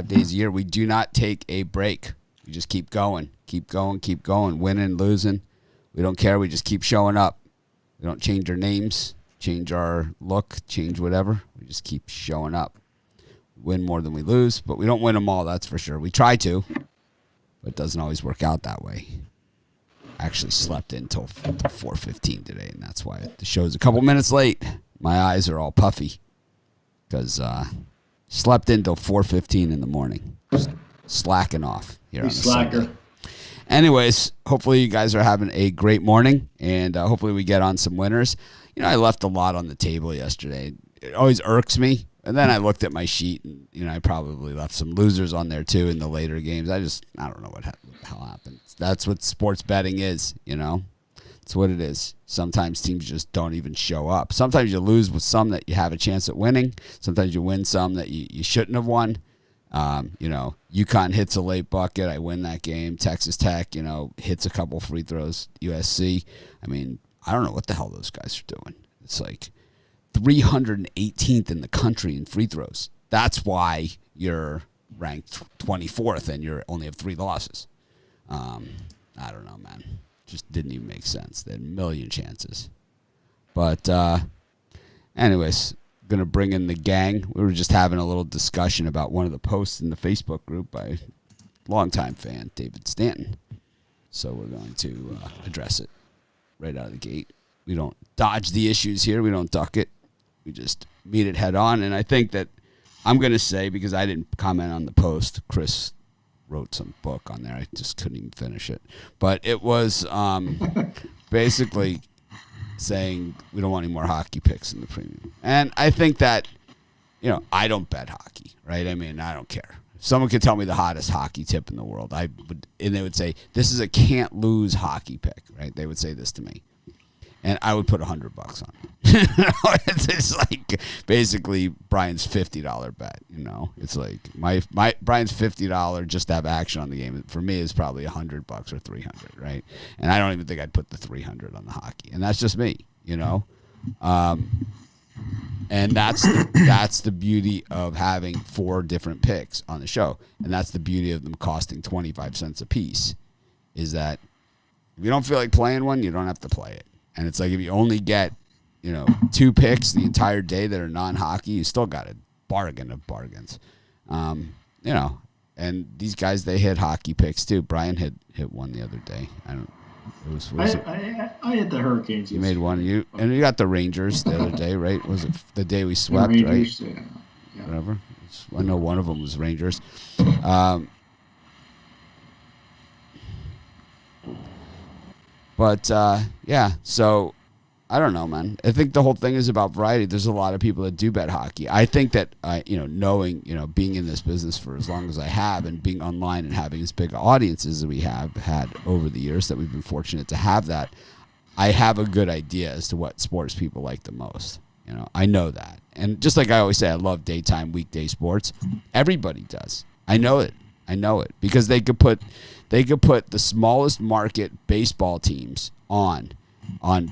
days a year. We do not take a break. We just keep going, winning, losing. We don't care. We just keep showing up. We don't change our names, change our look, change whatever. We just keep showing up. Win more than we lose, but we don't win them all, that's for sure. We try to, but it doesn't always work out that way. I actually slept in until 4:15 today, and that's why the show's a couple minutes late. My eyes are all puffy because slept in until 4:15 in the morning. Just slacking off here on the Sunday. Anyways, hopefully you guys are having a great morning, and hopefully we get on some winners. You know, I left a lot on the table yesterday. It always irks me. And then I looked at my sheet, and, you know, I probably left some losers on there, too, in the later games. I don't know what the hell happened. That's what sports betting is, you know. It's what it is. Sometimes teams just don't even show up. Sometimes you lose with some that you have a chance at winning. Sometimes you win some that you shouldn't have won. You know, UConn hits a late bucket. I win that game. Texas Tech, you know, hits a couple free throws. USC. I mean, I don't know what the hell those guys are doing. It's like 318th in the country in free throws. That's why you're ranked 24th and you only have 3 losses. I don't know, man. Just didn't even make sense. They had a million chances. But anyways, going to bring in the gang. We were just having a little discussion about one of the posts in the Facebook group by longtime fan David Stanton. So we're going to address it right out of the gate. We don't dodge the issues here. We don't duck it. We just meet it head on. And I think that I'm going to say, because I didn't comment on the post, Chris wrote some book on there. I just couldn't even finish it. But it was basically saying we don't want any more hockey picks in the premium. And I think that, you know, I don't bet hockey, right? I mean, I don't care. If someone could tell me the hottest hockey tip in the world, and they would say, this is a can't lose hockey pick, right? They would say this to me. And I would put $100 on it. It's like basically Brian's $50 bet. You know, it's like my Brian's $50 just to have action on the game. For me, is probably $100 or $300, right? And I don't even think I'd put the $300 on the hockey. And that's just me, you know. And that's the beauty of having 4 different picks on the show, and that's the beauty of them costing 25 cents a piece. Is that if you don't feel like playing one, you don't have to play it. And it's like if you only get, you know, 2 picks the entire day that are non-hockey, you still got a bargain of bargains. You know, and these guys, they hit hockey picks too. Brian hit one the other day. I hit the Hurricanes. You made one. You got the Rangers the other day, right? Was it the day we swept, Rangers, right? Yeah. Whatever. I know one of them was Rangers. But, yeah, so I don't know, man. I think the whole thing is about variety. There's a lot of people that do bet hockey. I think that, you know, knowing, you know, being in this business for as long as I have and being online and having as big audiences as we have had over the years, that we've been fortunate to have that, I have a good idea as to what sports people like the most. You know, I know that. And just like I always say, I love daytime, weekday sports. Everybody does. I know it. Because they could put the smallest market baseball teams on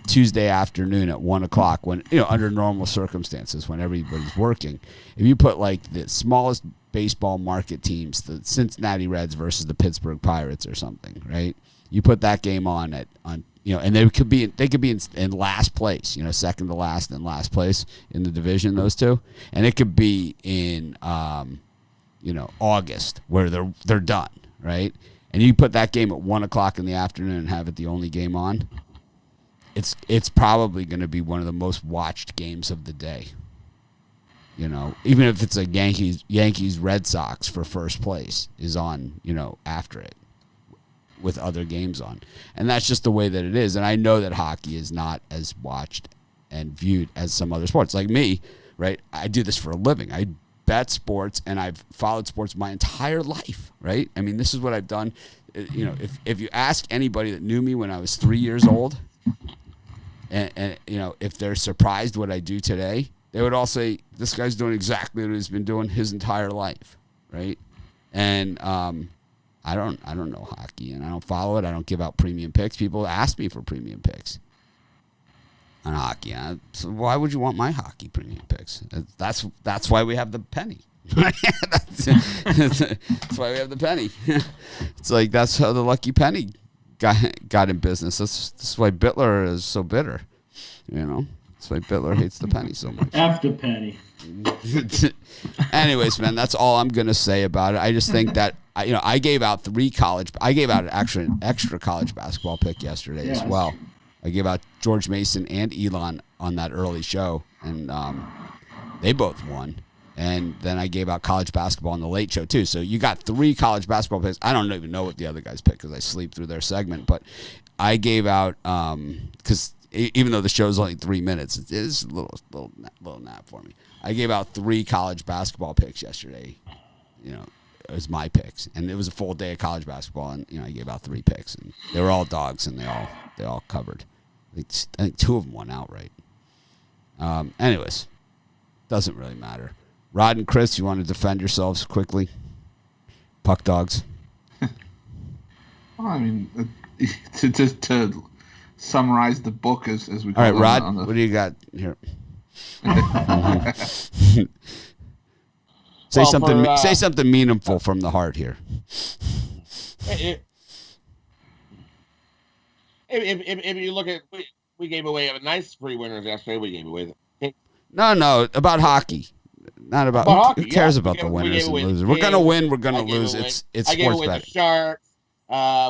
Tuesday afternoon at 1:00 when, you know, under normal circumstances when everybody's working. If you put like the smallest baseball market teams, the Cincinnati Reds versus the Pittsburgh Pirates or something, right? You put that game on you know, and they could be in last place, you know, second to last and last place in the division, those two, and it could be in you know, August where they're done, right? And you put that game at 1:00 in the afternoon and have it the only game on, it's probably going to be one of the most watched games of the day. You know, even if it's a Yankees Red Sox for first place is on, you know, after it with other games on. And that's just the way that it is. And I know that hockey is not as watched and viewed as some other sports. Like me, right? I do this for a living. I bet sports, and I've followed sports my entire life, right? I mean, this is what I've done. You know, if you ask anybody that knew me when I was 3 years old, and you know, if they're surprised what I do today, they would all say, this guy's doing exactly what he's been doing his entire life, right? And I don't know hockey, and I don't follow it. I don't give out premium picks. People ask me for premium picks on hockey. So why would you want my hockey premium picks? That's why we have the penny. that's why we have the penny. It's like that's how the lucky penny got in business. That's why Bitler is so bitter. That's why Bitler hates the penny so much. After penny. Anyways, man, that's all I'm gonna say about it. I just think that I gave out an extra college basketball pick yesterday as well. I gave out George Mason and Elon on that early show, and they both won. And then I gave out college basketball on the late show too. So you got 3 college basketball picks. I don't even know what the other guys picked because I sleep through their segment. But I gave out because even though the show is only 3 minutes, it is a little nap for me. I gave out 3 college basketball picks yesterday. It was my picks, and it was a full day of college basketball, and I gave out 3 picks, and they were all dogs, and they all covered. I think 2 of them won outright. Anyways, doesn't really matter. Rod and Chris, you want to defend yourselves quickly? Puck dogs. Well, I mean, to summarize the book as we call it. All right, Rod, what do you got here? Say something meaningful from the heart here. If you look at, we gave away a nice free winners yesterday. We gave away No, about hockey. Not about hockey. Who cares about the winners and losers? We're gonna win. We're gonna lose. It's I gave sports away betting. the Sharks.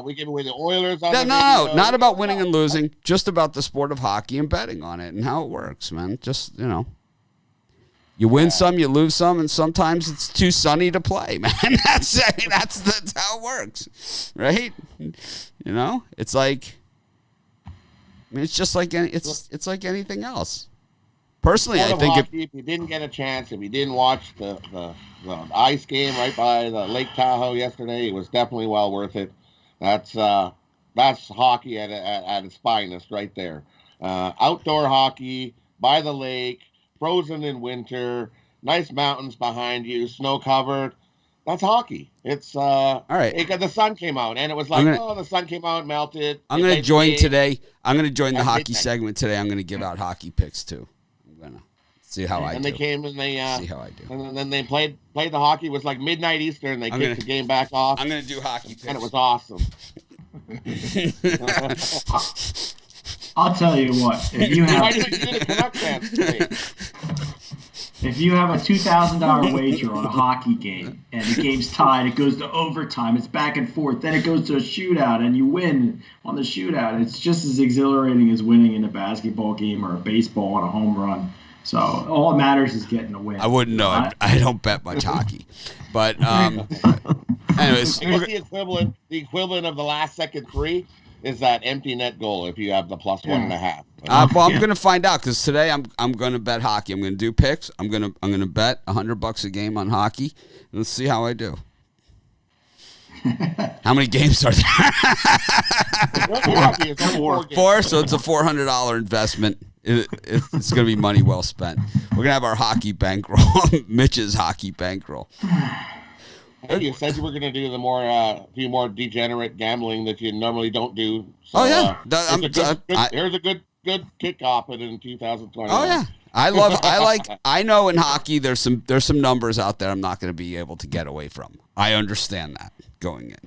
We gave away the Oilers. On No, the not about winning and losing. Just about the sport of hockey and betting on it and how it works, man. Just you win some, you lose some, and sometimes it's too sunny to play, man. That's how it works, right? It's like, it's just like it's like anything else. Personally, I think if you didn't get a chance, if you didn't watch the ice game right by the Lake Tahoe yesterday, it was definitely well worth it. That's hockey at its finest right there. Outdoor hockey by the lake, frozen in winter, nice mountains behind you, snow covered. That's hockey. It's all right. The sun came out, and it was like, the sun came out, melted. I'm going to join today. I'm going to join the hockey segment today. I'm going to give out hockey picks too. I'm going to see how I do. And they came and they see how I do. And then they played the hockey. It was like midnight Eastern. They kicked the game back off. I'm going to do hockey picks. And it was awesome. I'll tell you what. If you have a $2,000 wager on a hockey game and the game's tied, it goes to overtime, it's back and forth, then it goes to a shootout and you win on the shootout. It's just as exhilarating as winning in a basketball game or a baseball on a home run. So all that matters is getting a win. I wouldn't know. I don't bet much hockey. But anyways, the equivalent of the last second three is that empty net goal if you have the plus 1.5. Well, I'm going to find out because today I'm going to bet hockey. I'm going to do picks. I'm going to bet $100 a game on hockey. And let's see how I do. How many games are there? Four. So it's a $400 investment. It's going to be money well spent. We're going to have our hockey bankroll, Mitch's hockey bankroll. You said you were going to do the few more degenerate gambling that you normally don't do. So, here's a good kickoff in 2020. Oh yeah, I know in hockey there's some numbers out there I'm not going to be able to get away from. I understand that going in.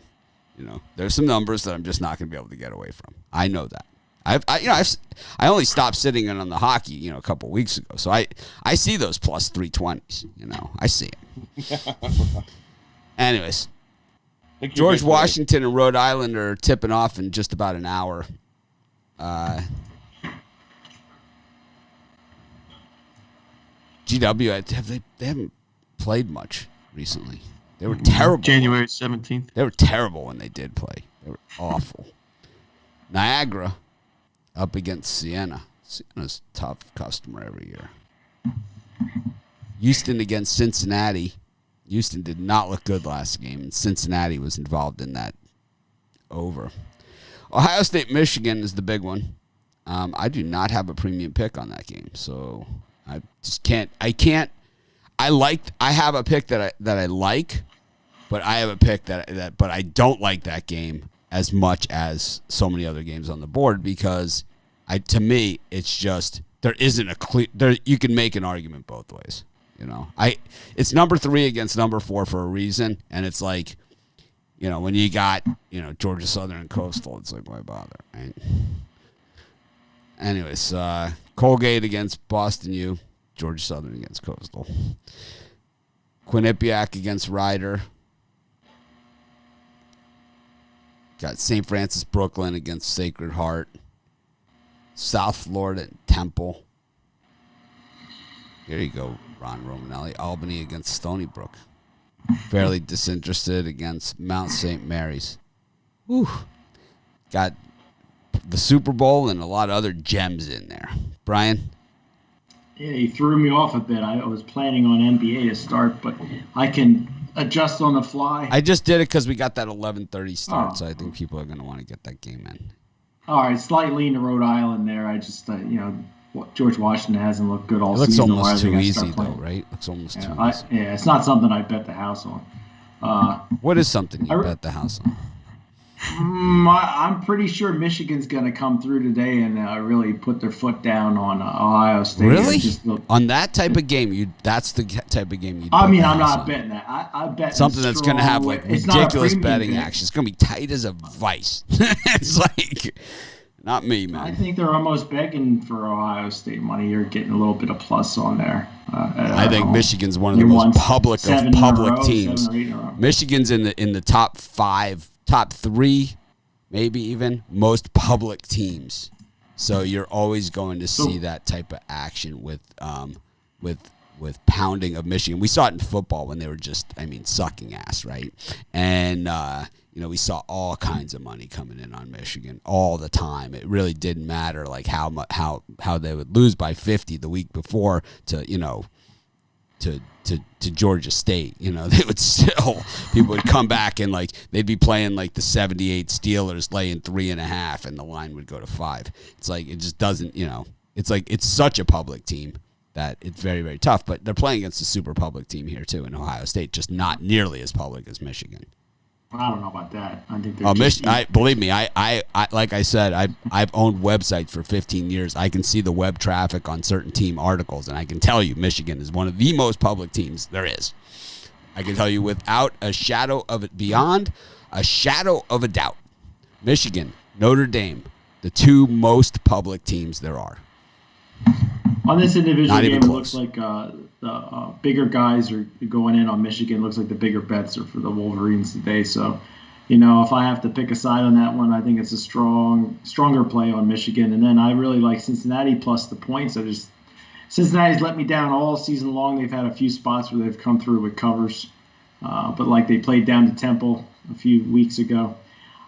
There's some numbers that I'm just not going to be able to get away from. I know that. I only stopped sitting in on the hockey, a couple weeks ago. So I see those plus 320s. I see it. Anyways, George Washington and Rhode Island are tipping off in just about an hour. GW, they haven't played much recently. They were terrible. January 17th. They were terrible when they did play. They were awful. Niagara up against Siena. Siena's a tough customer every year. Houston against Cincinnati. Houston did not look good last game, and Cincinnati was involved in that over. Ohio State, Michigan is the big one. I do not have a premium pick on that game, so I just can't. I have a pick that I like, but I have a pick but I don't like that game as much as so many other games on the board because to me it's just there isn't a clear. You can make an argument both ways. It's number 3 against number 4 for a reason, and it's like, when you got, Georgia Southern and Coastal, it's like, why bother, right? Anyways, Colgate against Boston U, Georgia Southern against Coastal. Quinnipiac against Ryder. Got St. Francis Brooklyn against Sacred Heart. South Florida and Temple. Here you go, Ron Romanelli. Albany against Stony Brook. Fairly disinterested against Mount St. Mary's. Whew. Got the Super Bowl and a lot of other gems in there. Brian? Yeah, you threw me off a bit. I was planning on NBA to start, but I can adjust on the fly. I just did it because we got that 11:30 start, so I think people are going to want to get that game in. All right, slightly into Rhode Island there. I just, George Washington hasn't looked good all season. It looks almost too easy, though, right? Looks almost too easy. Yeah, it's not something I bet the house on. What is something you bet the house on? I'm pretty sure Michigan's going to come through today and really put their foot down on Ohio State. Really? On that type of game, that's the type of game you. I'm not betting that. I bet something that's going to have like ridiculous betting action. It's going to be tight as a vice. It's like, not me, man. I think they're almost begging for Ohio State money. You're getting a little bit of plus on there. I think Michigan's one of the most public of public teams. Michigan's in the top 5. Top 3, maybe even, most public teams. So you're always going to see that type of action with pounding of Michigan. We saw it in football when they were just, sucking ass, right? And we saw all kinds of money coming in on Michigan all the time. It really didn't matter like how they would lose by 50 the week before to Georgia State. They would still, people would come back and like they'd be playing like the 78 Steelers laying 3.5 and the line would go to 5. It's like, it just doesn't, it's like, it's such a public team that it's very, very tough, but they're playing against a super public team here too in Ohio State, just not nearly as public as Michigan. I don't know about that. I think they're believe me, I like I said, I've owned websites for 15 years. I can see the web traffic on certain team articles, and I can tell you Michigan is one of the most public teams there is. I can tell you without a shadow of it, beyond a shadow of a doubt, Michigan, Notre Dame, the 2 most public teams there are. On this individual game, it looks like the bigger guys are going in on Michigan. Looks like the bigger bets are for the Wolverines today. So, if I have to pick a side on that one, I think it's a stronger play on Michigan. And then I really like Cincinnati plus the points. Cincinnati's let me down all season long. They've had a few spots where they've come through with covers, but like they played down to Temple a few weeks ago.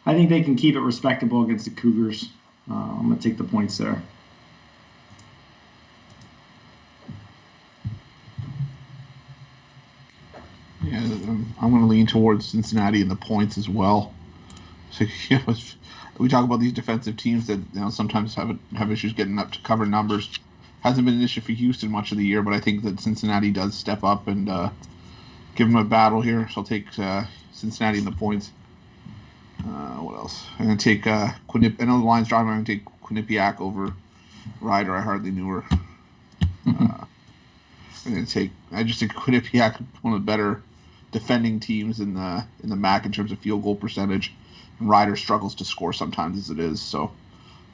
I think they can keep it respectable against the Cougars. I'm going to take the points there. Yeah, I'm going to lean towards Cincinnati and the points as well. So, we talk about these defensive teams that sometimes have issues getting up to cover numbers. Hasn't been an issue for Houston much of the year, but I think that Cincinnati does step up and give them a battle here. So I'll take Cincinnati and the points. What else? I'm going to take Quinnipiac. I know the line's driving. I'm going to take Quinnipiac over Ryder. I hardly knew her. I just think Quinnipiac, one of the better defending teams in the MAC in terms of field goal percentage, and Ryder struggles to score sometimes as it is. So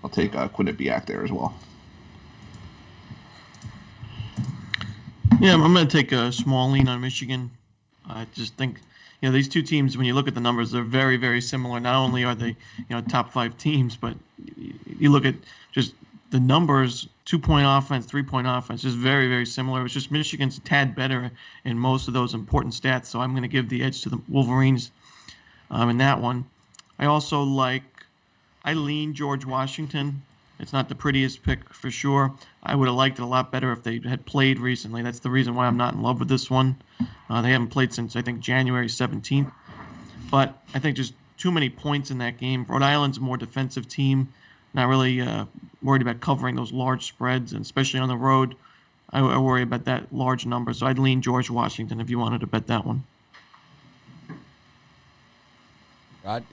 I'll take Quinnipiac there as well. Yeah, I'm going to take a small lean on Michigan. I just think, these 2 teams, when you look at the numbers, they're very, very similar. Not only are they, top 5 teams, but you look at just the numbers, 2-point offense, 3-point offense, just very, very similar. It's just Michigan's a tad better in most of those important stats, so I'm going to give the edge to the Wolverines in that one. I lean George Washington. It's not the prettiest pick for sure. I would have liked it a lot better if they had played recently. That's the reason why I'm not in love with this one. They haven't played since, I think, January 17th. But I think just too many points in that game. Rhode Island's a more defensive team. Not really worried about covering those large spreads, and especially on the road, I worry about that large number. So I'd lean George Washington if you wanted to bet that one. Rod?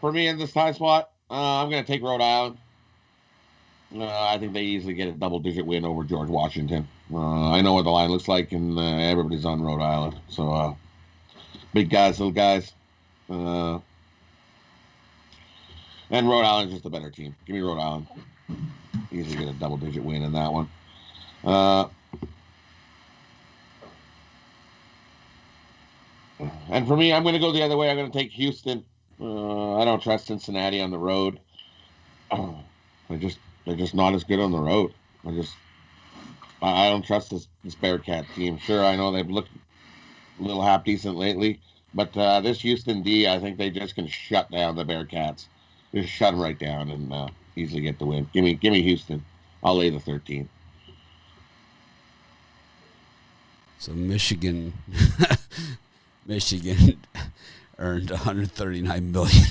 For me in this time spot, I'm going to take Rhode Island. I think they easily get a double-digit win over George Washington. I know what the line looks like, and everybody's on Rhode Island. So, big guys, little guys. And Rhode Island's just a better team. Give me Rhode Island. Easily get a double-digit win in that one. And for me, I'm going to go the other way. I'm going to take Houston. I don't trust Cincinnati on the road. They're just not as good on the road. I don't trust this Bearcat team. Sure, I know they've looked a little half decent lately, but this Houston D, I think they just can shut down the Bearcats. Just shut them right down and easily get the win. Give me Houston. I'll lay the 13. So Michigan earned $139 million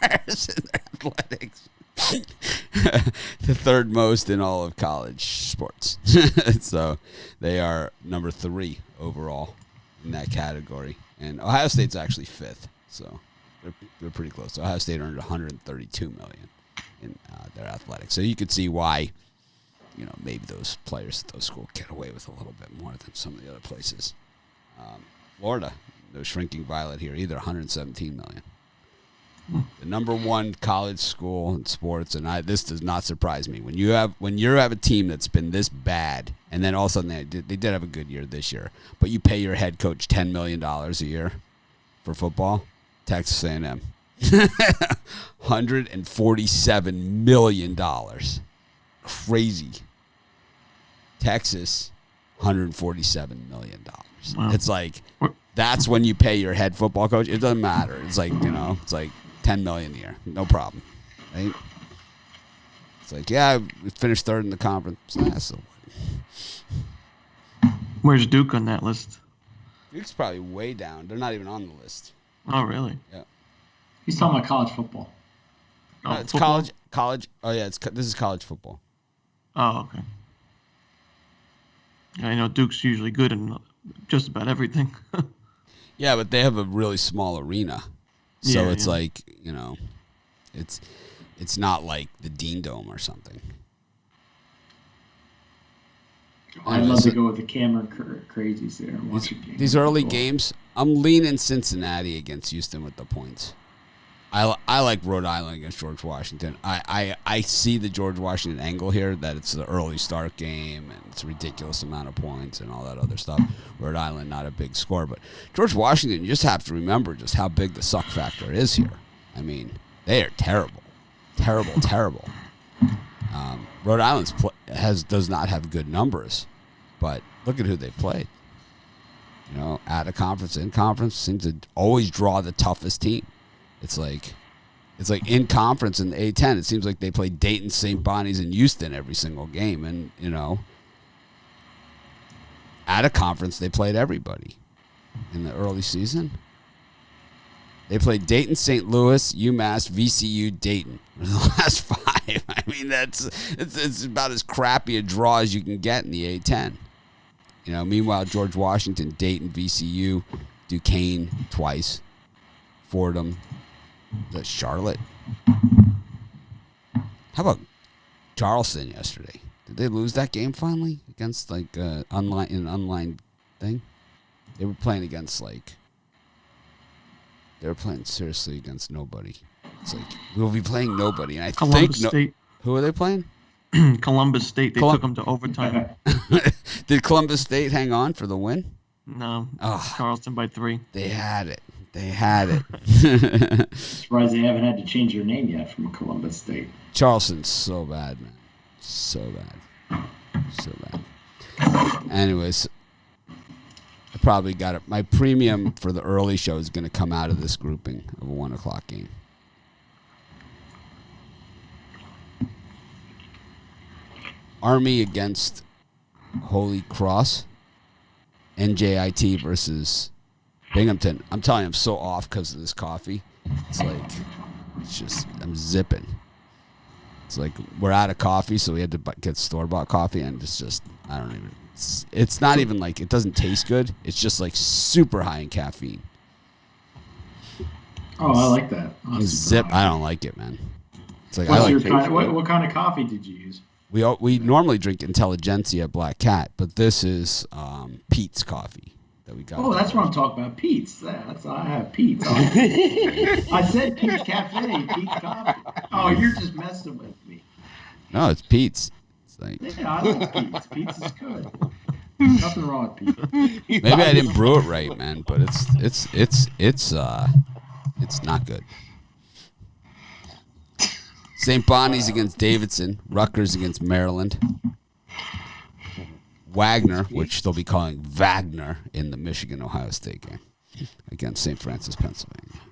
in athletics. The third most in all of college sports. So they are number 3 overall in that category. And Ohio State's actually 5th. So they're pretty close. Ohio State earned $132 million in their athletics. So you could see why, maybe those players at those schools get away with a little bit more than some of the other places. Florida, no shrinking violet here either, $117 million. The number 1 college school in sports, and this does not surprise me. When you have a team that's been this bad, and then all of a sudden they did have a good year this year, but you pay your head coach $10 million a year for football, Texas A&M, $147 million, crazy. Texas, $147 million. Wow. It's like that's when you pay your head football coach. It doesn't matter. It's like it's like $10 million a year, no problem, right? It's like, yeah, we finished 3rd in the conference. So Where's Duke on that list? Duke's probably way down. They're not even on the list. Oh, really? Yeah. He's talking about college football. It's football? College. Oh yeah, this is college football. Oh, okay. Yeah, I know Duke's usually good in just about everything. Yeah, but they have a really small arena. So it's like, it's not like the Dean Dome or something. I'd love to go with the Cameron Crazies there. And watch these early games, I'm leaning Cincinnati against Houston with the points. I like Rhode Island against George Washington. I see the George Washington angle here, that it's the early start game and it's a ridiculous amount of points and all that other stuff. Rhode Island, not a big score. But George Washington, you just have to remember just how big the suck factor is here. I mean, they are terrible. Terrible, terrible. Rhode Island does not have good numbers, but look at who they've played. At a conference, in conference, seems to always draw the toughest team. It's like in conference in the A10, it seems like they play Dayton, St. Bonnie's, and Houston every single game. And, at a conference, they played everybody in the early season. They played Dayton, St. Louis, UMass, VCU, Dayton for the last 5. I mean, it's about as crappy a draw as you can get in the A10. Meanwhile, George Washington, Dayton, VCU, Duquesne twice, Fordham, Charlotte. How about Charleston yesterday? Did they lose that game finally against an online thing? They were playing against they were playing seriously against nobody. It's like we'll be playing nobody, and Columbus State. Who are they playing? Columbus State. They took them to overtime. Did Columbus State hang on for the win? No. Oh, Charleston by 3. They had it. Surprised they haven't had to change their name yet from Columbus State. Charleston's so bad, man. So bad. Anyways, I probably got it. My premium for the early show is going to come out of this grouping of a 1 o'clock game. Army against Holy Cross. NJIT versus Binghamton. I'm telling you, I'm so off because of this coffee. I'm zipping. It's like we're out of coffee, so we had to get store-bought coffee, and it's not even like, it doesn't taste good. It's just like super high in caffeine. Oh, I like that. Zip. I don't like it, man. It's like what kind of coffee did you use? We normally drink Intelligentsia Black Cat, but this is Pete's coffee that we got. Oh, that's what I'm talking about. Pete's. I have Pete's. I said Pete's Cafe, Pete's Coffee. Oh, you're just messing with me. No, it's Pete's. It's like, yeah, I like Pete's. Pete's is good. Nothing wrong with Pete's. Maybe I didn't brew it right, man, but it's not good. St. Bonnie's against Davidson, Rutgers against Maryland, Wagner, which they'll be calling Wagner in the Michigan-Ohio State game, against St. Francis, Pennsylvania.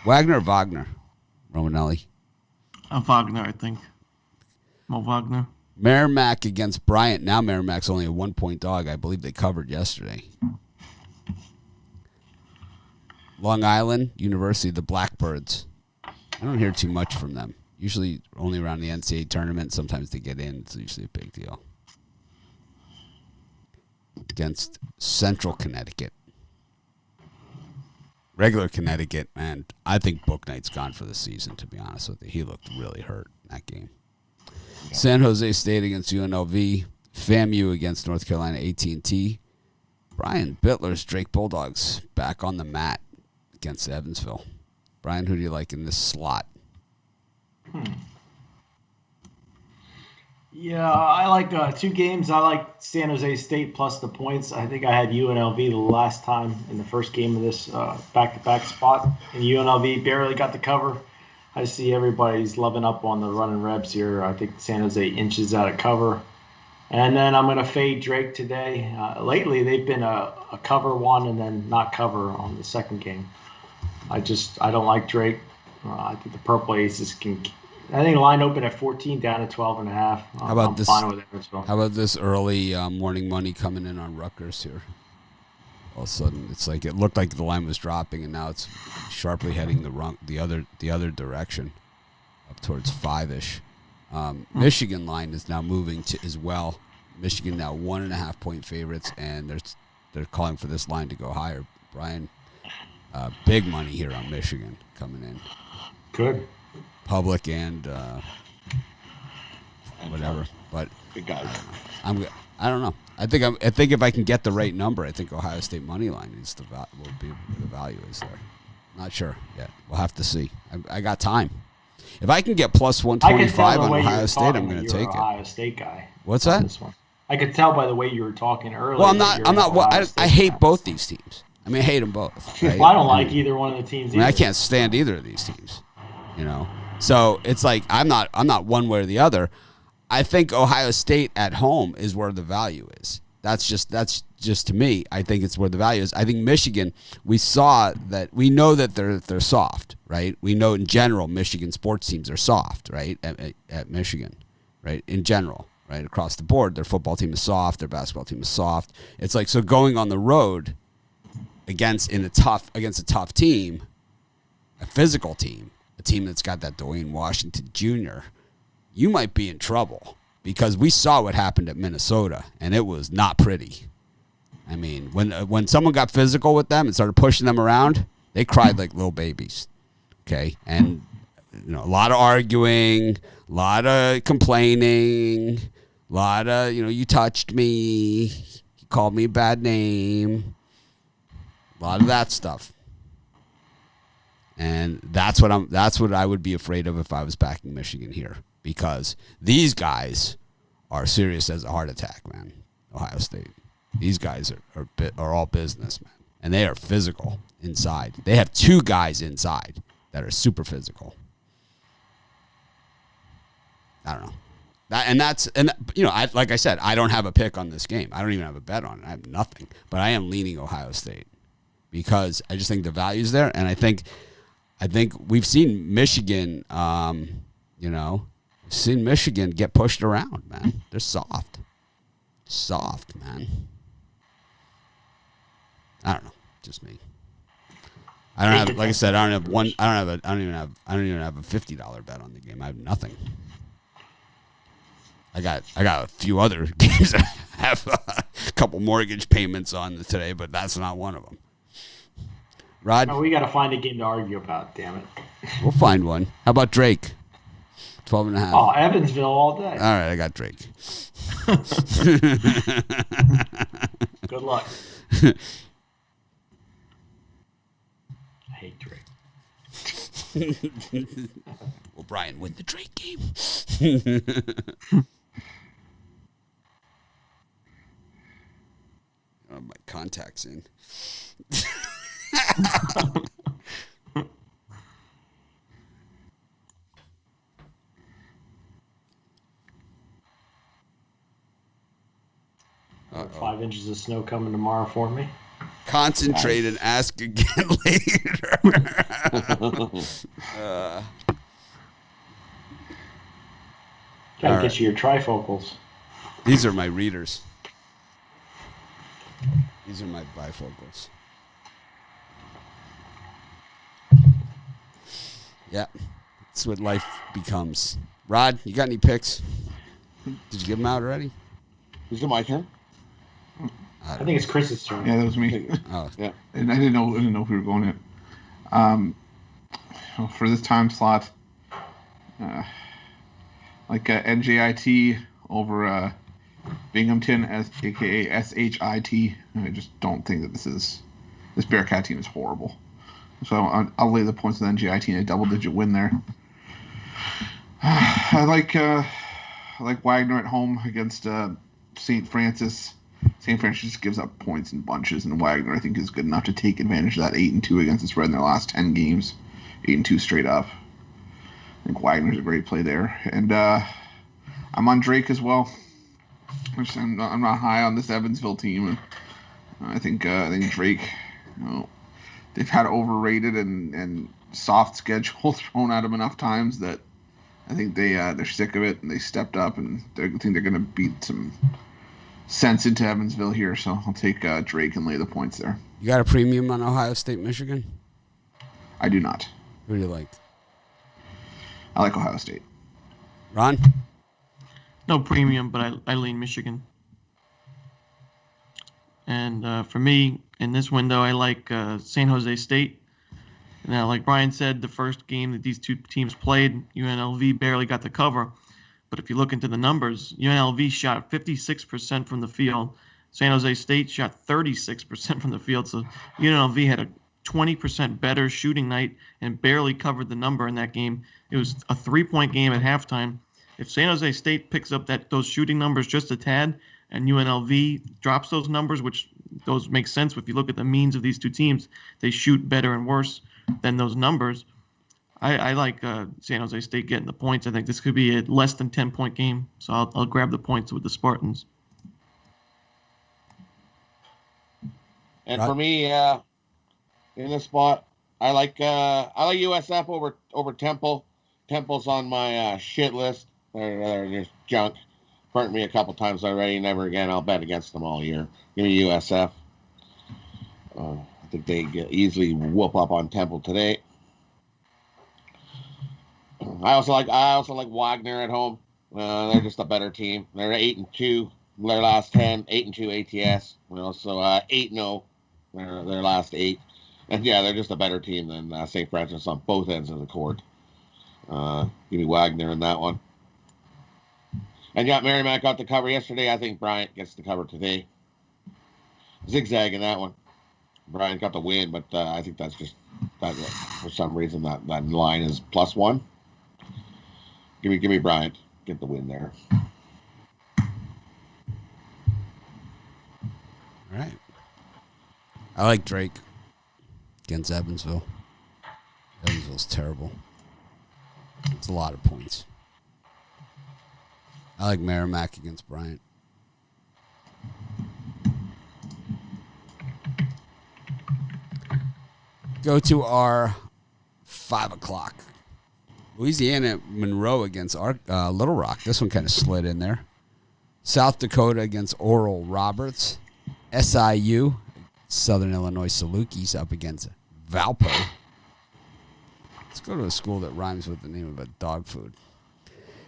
Wagner or Wagner, Romanelli? Wagner, I think. Mo Wagner. Merrimack against Bryant. Now Merrimack's only a 1-point dog. I believe they covered yesterday. Long Island University, the Blackbirds. I don't hear too much from them. Usually only around the NCAA tournament. Sometimes they get in. It's usually a big deal. Against Central Connecticut. Regular Connecticut, man, I think Bouknight's gone for the season, to be honest with you. He looked really hurt in that game. San Jose State against UNLV. FAMU against North Carolina AT&T. Brian Bittler's Drake Bulldogs back on the mat against Evansville. Brian, who do you like in this slot? Yeah, I like 2 games. I like San Jose State plus the points. I think I had UNLV the last time in the first game of this back-to-back spot, and UNLV barely got the cover. I see everybody's loving up on the running Rebs here. I think San Jose inches out of cover. And then I'm going to fade Drake today. Lately, they've been a cover one and then not cover on the second game. I don't like Drake. I think the Purple Aces can. I think line open at 14 down to 12.5. How about I'm this? fine with it as well. How about this early morning money coming in on Rutgers here? All of a sudden, it's like it looked like the line was dropping, and now it's sharply heading the other direction, up towards 5-ish. Michigan line is now moving to as well. Michigan now 1.5-point favorites, and they're calling for this line to go higher. Brian, big money here on Michigan coming in. Good. Public and whatever, but Big guys. I don't know. I think if I can get the right number, I think Ohio State money line is will be where the value is there. Not sure yet. We'll have to see. I got time. If I can get plus 125 on Ohio State, I'm going to take it. Ohio State guy. What's that? This one. I could tell by the way you were talking earlier. Well, I'm not. Well, I hate both these teams. I mean, I hate them both. Right? Well, I don't like either one of the teams. I can't stand either of these teams. You know. So it's like I'm not one way or the other. I think Ohio State at home is where the value is. That's just to me. I think it's where the value is. I think Michigan, we know that they're soft, right? We know in general Michigan sports teams are soft, right? At Michigan, right? In general, right? Across the board, their football team is soft, their basketball team is soft. It's like, so going on the road against a tough team, a physical team, a team that's got that Dwayne Washington Jr., you might be in trouble, because we saw what happened at Minnesota, and it was not pretty. I mean, when someone got physical with them and started pushing them around, they cried like little babies. Okay, and a lot of arguing, a lot of complaining, a lot of you touched me, you called me a bad name, a lot of that stuff. And that's what I would be afraid of if I was backing Michigan here. Because these guys are serious as a heart attack, man. Ohio State. These guys are all business, man. And they are physical inside. They have 2 guys inside that are super physical. I don't know. Like I said, I don't have a pick on this game. I don't even have a bet on it. I have nothing. But I am leaning Ohio State because I just think the value's there, and I think we've seen Michigan, seen Michigan get pushed around, man. They're soft. Soft, man. I don't know. Just me. I don't have, like I said, I don't even have a $50 bet on the game. I have nothing. I got a few other games that have a couple mortgage payments on today, but that's not one of them. Rod? Oh, we got to find a game to argue about, damn it. We'll find one. How about Drake? 12.5. Oh, Evansville all day. All right, I got Drake. Good luck. I hate Drake. Will Brian win the Drake game? Oh, my contacts in. Uh-oh. 5 inches of snow coming tomorrow for me. Concentrate and ask again later. Gotta get you your trifocals. These are my readers. These are my bifocals. Yeah, that's what life becomes. Rod, you got any picks? Did you give them out already? Is it my turn? I think it's Chris's turn. Yeah, that was me. Oh, Yeah. And I didn't know if we were going yet. Well, for this time slot, NJIT over Binghamton, aka SHIT. I just don't think that this Bearcat team is horrible. So I'll lay the points with NJIT in a double-digit win there. I like Wagner at home against St. Francis. St. Francis gives up points in bunches, and Wagner, I think, is good enough to take advantage of that 8-2 against the spread in their last 10 games. 8-2 straight up. I think Wagner's a great play there. And I'm on Drake as well. I'm not high on this Evansville team. And I think Drake, they've had overrated and soft schedule thrown at them enough times that I think they're sick of it, and they stepped up, and I think they're going to beat some sense into Evansville here. So I'll take Drake and lay the points there. you got a premium on Ohio State, Michigan? I do not. Who do you like? I like Ohio State. Ron? No premium, but I lean Michigan. And for me, in this window, I like San Jose State. Now, like Brian said, the first game that these two teams played, UNLV barely got the cover. But if you look into the numbers, UNLV shot 56% from the field. San Jose State shot 36% from the field. So UNLV had a 20% better shooting night and barely covered the number in that game. It was a 3-point game at halftime. If San Jose State picks up those shooting numbers just a tad and UNLV drops those numbers, which those make sense if you look at the means of these two teams, they shoot better and worse than those numbers. I like San Jose State getting the points. I think this could be a less than 10-point game, so I'll grab the points with the Spartans. And for me, in this spot, I like USF over Temple. Temple's on my shit list. They're just junk. Burnt me a couple times already. Never again. I'll bet against them all year. Give me USF. I think they easily whoop up on Temple today. I also like Wagner at home. They're just a better team. They're 8-2 their last 10, 8-2 ATS. So 8-0 their last 8. And yeah, they're just a better team than St. Francis on both ends of the court. Give me Wagner in that one. And yeah, Merrimack got the cover yesterday. I think Bryant gets the cover today. Zigzag in that one. Bryant got the win, but I think that's just that for some reason that line is +1. Give me Bryant. Get the win there. All right. I like Drake against Evansville. Evansville's terrible. It's a lot of points. I like Merrimack against Bryant. Go to our 5 o'clock. Louisiana Monroe against Little Rock. This one kind of slid in there. South Dakota against Oral Roberts. SIU, Southern Illinois Salukis up against Valpo. Let's go to a school that rhymes with the name of a dog food.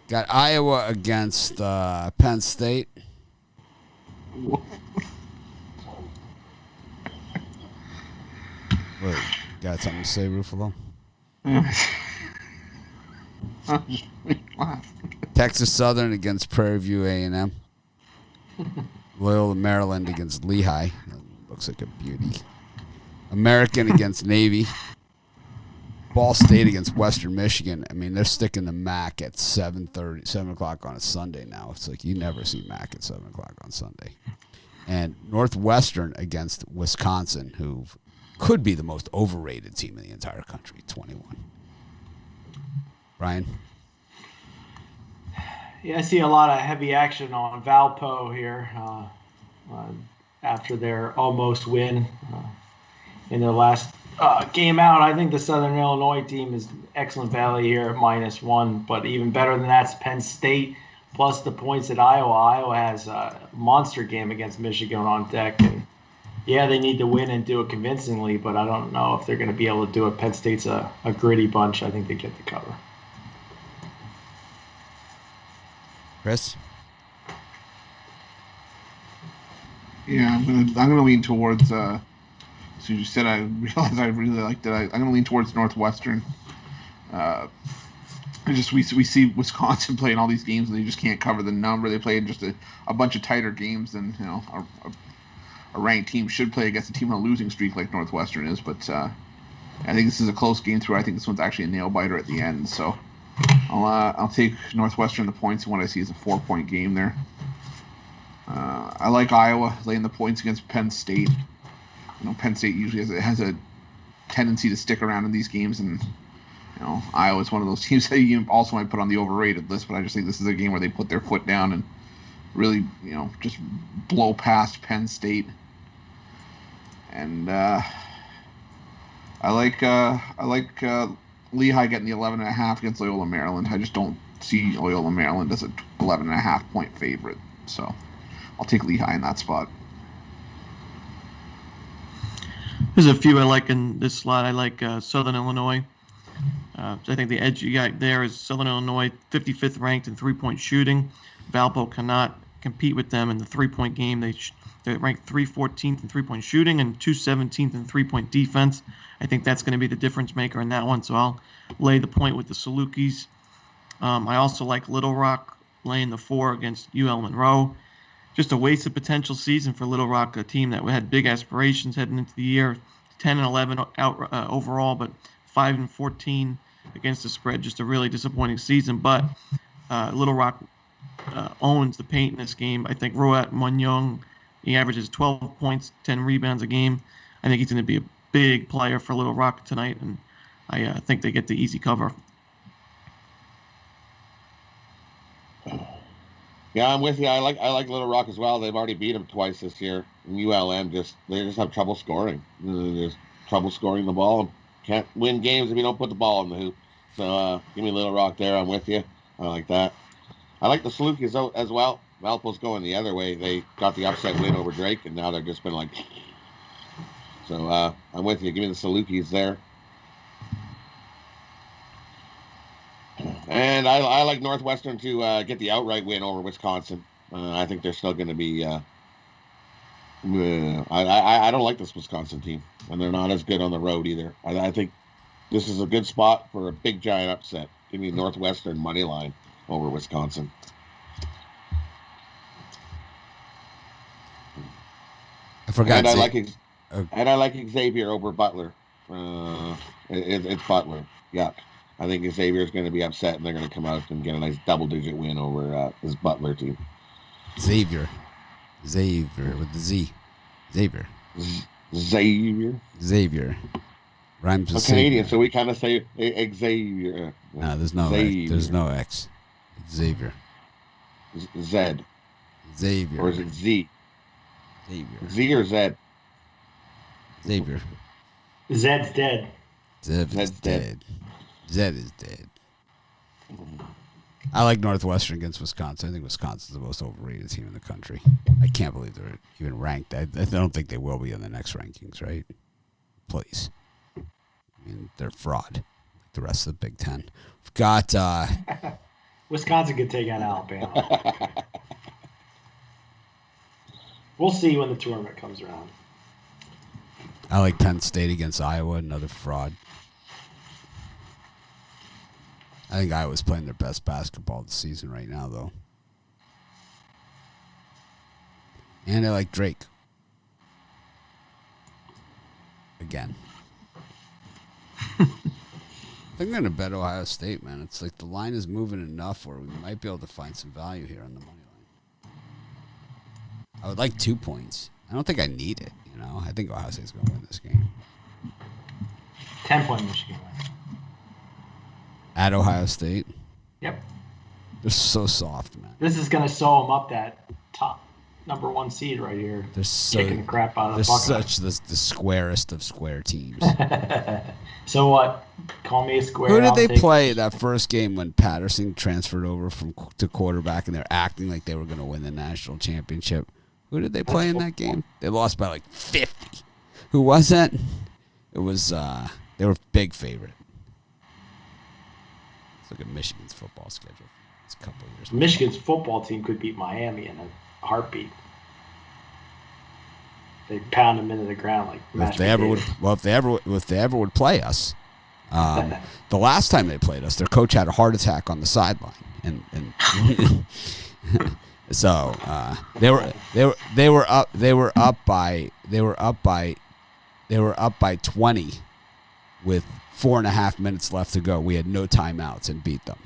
Got Iowa against Penn State. Wait, got something to say, Ruffalo? Texas Southern against Prairie View A&M. Loyola Maryland against Lehigh. Looks like a beauty. American against Navy. Ball State against Western Michigan. I mean, they're sticking the MAC at 7 o'clock on a Sunday now. It's like you never see MAC at 7 o'clock on Sunday. And Northwestern against Wisconsin, who could be the most overrated team in the entire country, 21. Brian? Yeah, I see a lot of heavy action on Valpo here after their almost win in their last game out. I think the Southern Illinois team is excellent value here at -1, but even better than that's Penn State plus the points at Iowa. Iowa has a monster game against Michigan on deck, and yeah, they need to win and do it convincingly, but I don't know if they're going to be able to do it. Penn State's a gritty bunch. I think they get the cover. Chris? Yeah, I'm gonna lean towards. So you said I realized I really liked it. I'm gonna lean towards Northwestern. We see Wisconsin playing all these games and they just can't cover the number. They play just a bunch of tighter games than a ranked team should play against a team on a losing streak like Northwestern is. But I think this is a close game through. I think this one's actually a nail biter at the end. So I'll take Northwestern the points and what I see is a 4-point game there. I like Iowa laying the points against Penn State. Penn State usually has a tendency to stick around in these games, and Iowa's one of those teams that you also might put on the overrated list. But I just think this is a game where they put their foot down and really, just blow past Penn State. And I like Lehigh getting the 11.5 against Loyola Maryland. I just don't see Loyola Maryland as a 11.5 point favorite. So I'll take Lehigh in that spot. There's a few I like in this slot. I like Southern Illinois. I think the edge you got there is Southern Illinois, 55th ranked in three-point shooting. Valpo cannot compete with them in the three-point game. They're ranked 314th in three-point shooting and 217th in three-point defense. I think that's going to be the difference maker in that one, so I'll lay the point with the Salukis. I also like Little Rock laying the 4 against UL Monroe. Just a wasted potential season for Little Rock, a team that had big aspirations heading into the year, 10-11 out overall, but 5-14 against the spread. Just a really disappointing season. But Little Rock owns the paint in this game. I think Roat Munyong, he averages 12 points, 10 rebounds a game. I think he's going to be a big player for Little Rock tonight, and I think they get the easy cover. Yeah, I'm with you. I like Little Rock as well. They've already beat them twice this year. And ULM they just have trouble scoring. There's trouble scoring the ball. Can't win games if you don't put the ball in the hoop. So give me Little Rock there. I'm with you. I like that. I like the Salukis as well. Valpo's going the other way. They got the upset win over Drake, and now they're just been like. So I'm with you. Give me the Salukis there. And I like Northwestern to get the outright win over Wisconsin. I think they're still going to be. I don't like this Wisconsin team, and they're not as good on the road either. I think this is a good spot for a big giant upset. Give me Northwestern money line over Wisconsin. I forgot. And I like Xavier over Butler. It's Butler. Yuck. I think Xavier's going to be upset, and they're going to come out and get a nice double-digit win over his Butler team. Xavier with the Z. Xavier. Xavier. Rhymes with Canadian, so we kind of say Xavier. No, there's no X. There's no X. It's Xavier. Z. Xavier. Or is it Z? Xavier. Z or Z? Xavier. Zed's dead. Zed's dead. Zed is dead. I like Northwestern against Wisconsin. I think Wisconsin's the most overrated team in the country. I can't believe they're even ranked. I don't think they will be in the next rankings, right? Please. I mean, they're fraud. Like the rest of the Big Ten. We've got... Wisconsin could take out Alabama. We'll see when the tournament comes around. I like Penn State against Iowa, another fraud. I think Iowa's playing their best basketball this season right now, though. And I like Drake. Again. I think I'm going to bet Ohio State, man. It's like the line is moving enough where we might be able to find some value here on the money line. I would like 2 points. I don't think I need it, you know. I think Ohio State's going to win this game. 10-point Michigan win. At Ohio State? Yep. They're so soft, man. This is going to sew them up that top number 1 seed right here. They're so, kicking the crap out of the They're Buckeyes. such the squarest of square teams. So what? Call me a square. Who did I'll they take play it. that first game when Patterson transferred over to quarterback and they're acting like they were going to win the national championship? Who did they play in that game? They lost by like 50. Who was that? It was, they were big favorite. Let's look at Michigan's football schedule for this couple of years. Michigan's football team could beat Miami in a heartbeat. They pound them into the ground like If they ever would, if they ever would play us, the last time they played us, their coach had a heart attack on the sideline, and so they were up by 20 with 4.5 minutes left to go. We had no timeouts and beat them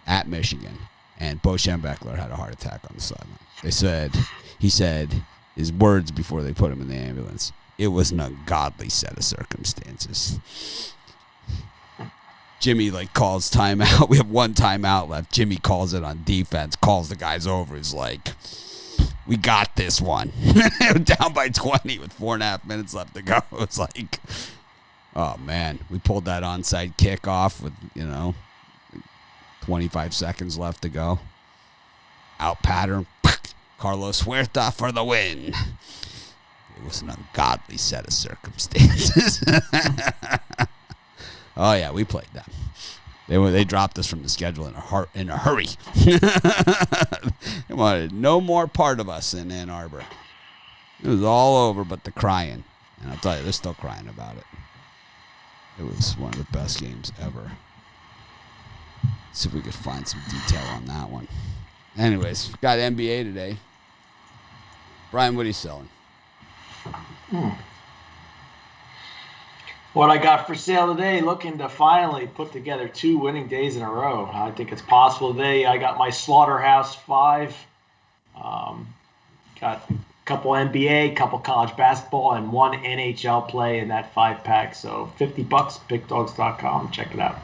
at Michigan, and Bo Schembechler had a heart attack on the sideline. He said his words before they put him in the ambulance. It was an ungodly set of circumstances. Jimmy calls timeout. We have 1 timeout left. Jimmy calls it on defense, calls the guys over. He's like, we got this one. Down by 20 with 4.5 minutes left to go. It's like, oh man, we pulled that onside kick off with, 25 seconds left to go. Out pattern. Carlos Huerta for the win. It was an ungodly set of circumstances. Oh yeah, we played them. They dropped us from the schedule in a hurry. They wanted no more part of us in Ann Arbor. It was all over but the crying. And I'll tell you, they're still crying about it. It was one of the best games ever. Let's see if we could find some detail on that one. Anyways, got NBA today. Brian, what are you selling? What I got for sale today, looking to finally put together 2 winning days in a row. I think it's possible today. I got my Slaughterhouse 5. Got a couple NBA, couple college basketball, and 1 NHL play in that 5-pack. So $50, pickdogs.com. Check it out.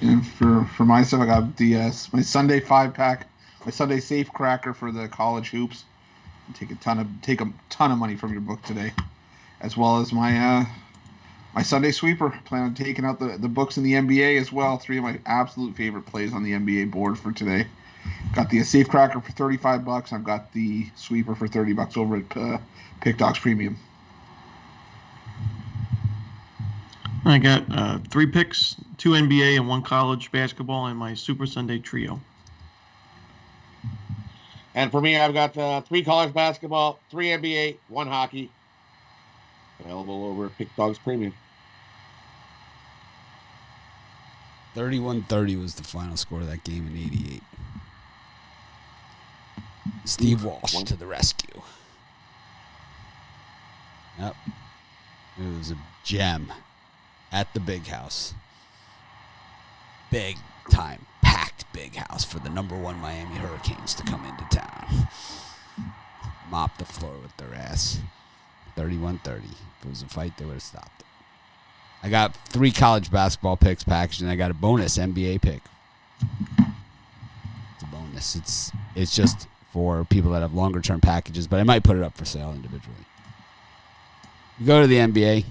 And for myself, I got my Sunday 5-pack, my Sunday safe cracker for the college hoops. Take a ton of money from your book today, as well as my Sunday sweeper. Plan on taking out the books in the NBA as well. 3 of my absolute favorite plays on the NBA board for today. Got the safe cracker for $35. I've got the sweeper for $30 over at Pick Dogs Premium. I got 3 picks, 2 NBA and 1 college basketball, and my Super Sunday trio. And for me, I've got 3 college basketball, 3 NBA, 1 hockey. Available over at Pick Dogs Premium. 31-30 was the final score of that game in '88. Steve Walsh to the rescue. Yep. It was a gem at the big house. Big time, packed big house for the #1 Miami Hurricanes to come into town. Mop the floor with their ass. 31-30. If it was a fight, they would have stopped it. I got 3 college basketball picks packaged, and I got a bonus NBA pick. It's a bonus. It's just for people that have longer term packages, but I might put it up for sale individually. You go to the NBA.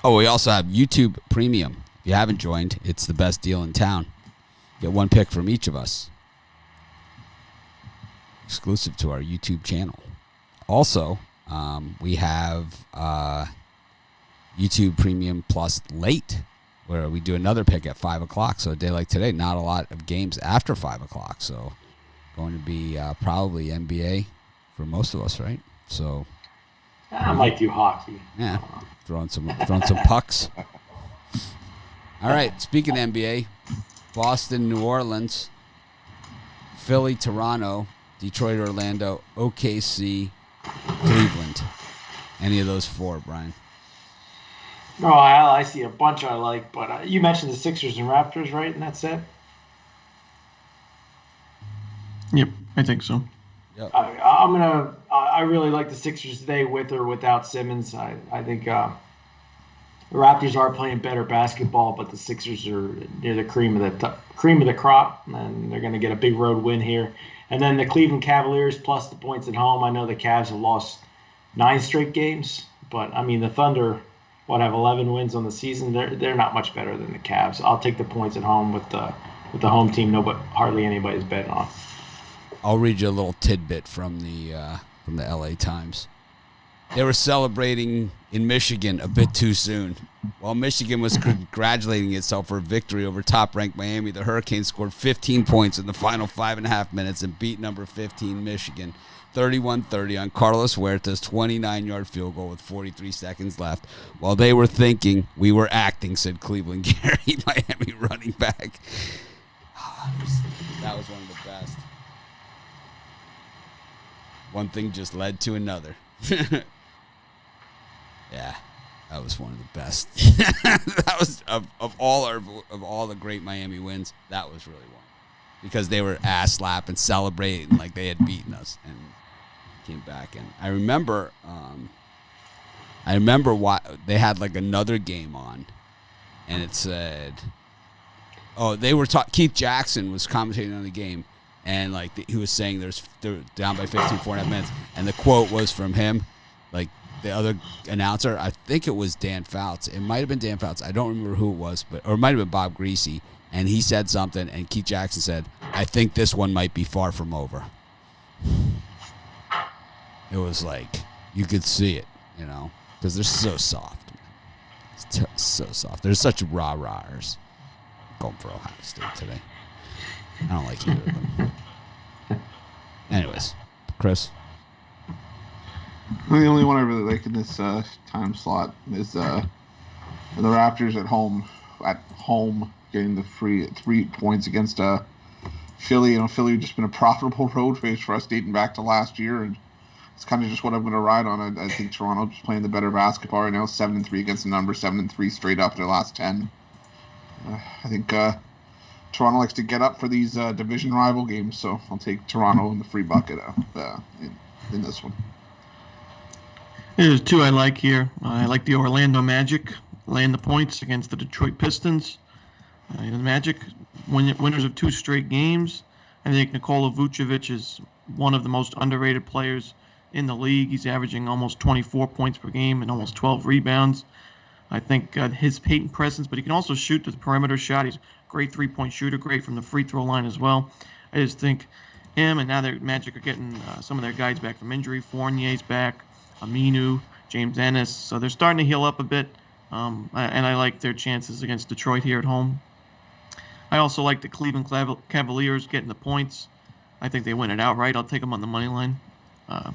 Oh, we also have YouTube Premium. If you haven't joined, it's the best deal in town. Get 1 pick from each of us. Exclusive to our YouTube channel. Also, we have YouTube Premium Plus Late, where we do another pick at 5 o'clock. So a day like today, not a lot of games after 5 o'clock. So going to be probably NBA for most of us, right? So I might do hockey. yeah, throwing some pucks. All right, speaking of NBA, Boston, New Orleans, Philly, Toronto, Detroit, Orlando, OKC, Cleveland. Any of those four, Brian? No, I see a bunch I like, but you mentioned the Sixers and Raptors, right? And that's it. Yep, I think so. Yep. I really like the Sixers today, with or without Simmons. I think the Raptors are playing better basketball, but the Sixers are near the cream of the crop, and they're going to get a big road win here. And then the Cleveland Cavaliers plus the points at home. I know the Cavs have lost 9 straight games, but I mean the Thunder, have 11 wins on the season. They're not much better than the Cavs. I'll take the points at home with the home team. Hardly anybody's betting on. I'll read you a little tidbit from the LA Times. They were celebrating in Michigan a bit too soon. While Michigan was congratulating itself for a victory over top-ranked Miami, the Hurricanes scored 15 points in the final 5.5 minutes and beat number 15 Michigan 31-30 on Carlos Huerta's 29-yard field goal with 43 seconds left. While they were thinking, we were acting, said Cleveland Gary, Miami running back. That was one of the best. One thing just led to another. Yeah, that was one of the best. That was of all the great Miami wins. That was really one because they were ass slapping, celebrating like they had beaten us and came back. And I remember why they had like another game on, and it said, "Oh, they were Keith Jackson was commentating on the game." And like he was saying, they're down by 15, 4.5 minutes, and the quote was from him, like the other announcer. I think it was Dan Fouts. It might have been Dan Fouts. I don't remember who it was, or it might have been Bob Greasy. And he said something, and Keith Jackson said, "I think this one might be far from over." It was like you could see it, because they're so soft. So soft. They're such rah-rahers. Going for Ohio State today. I don't like either of them. Anyways, Chris? The only one I really like in this time slot is the Raptors at home getting the free 3 points against Philly. Philly just been a profitable road race for us dating back to last year, and it's kind of just what I'm going to ride on. I think Toronto just playing the better basketball right now, 7-3 against the number, 7-3 straight up their last 10. I think Toronto likes to get up for these division rival games, so I'll take Toronto in the free bucket in this one. There's 2 I like here. I like the Orlando Magic laying the points against the Detroit Pistons. The Magic, winners of 2 straight games. I think Nikola Vucevic is one of the most underrated players in the league. He's averaging almost 24 points per game and almost 12 rebounds. I think his patent presence, but he can also shoot the perimeter shot. He's a great 3-point shooter, great from the free throw line as well. I just think him, and now the Magic are getting some of their guys back from injury. Fournier's back, Aminu, James Ennis. So they're starting to heal up a bit, and I like their chances against Detroit here at home. I also like the Cleveland Cavaliers getting the points. I think they win it outright. I'll take them on the money line. I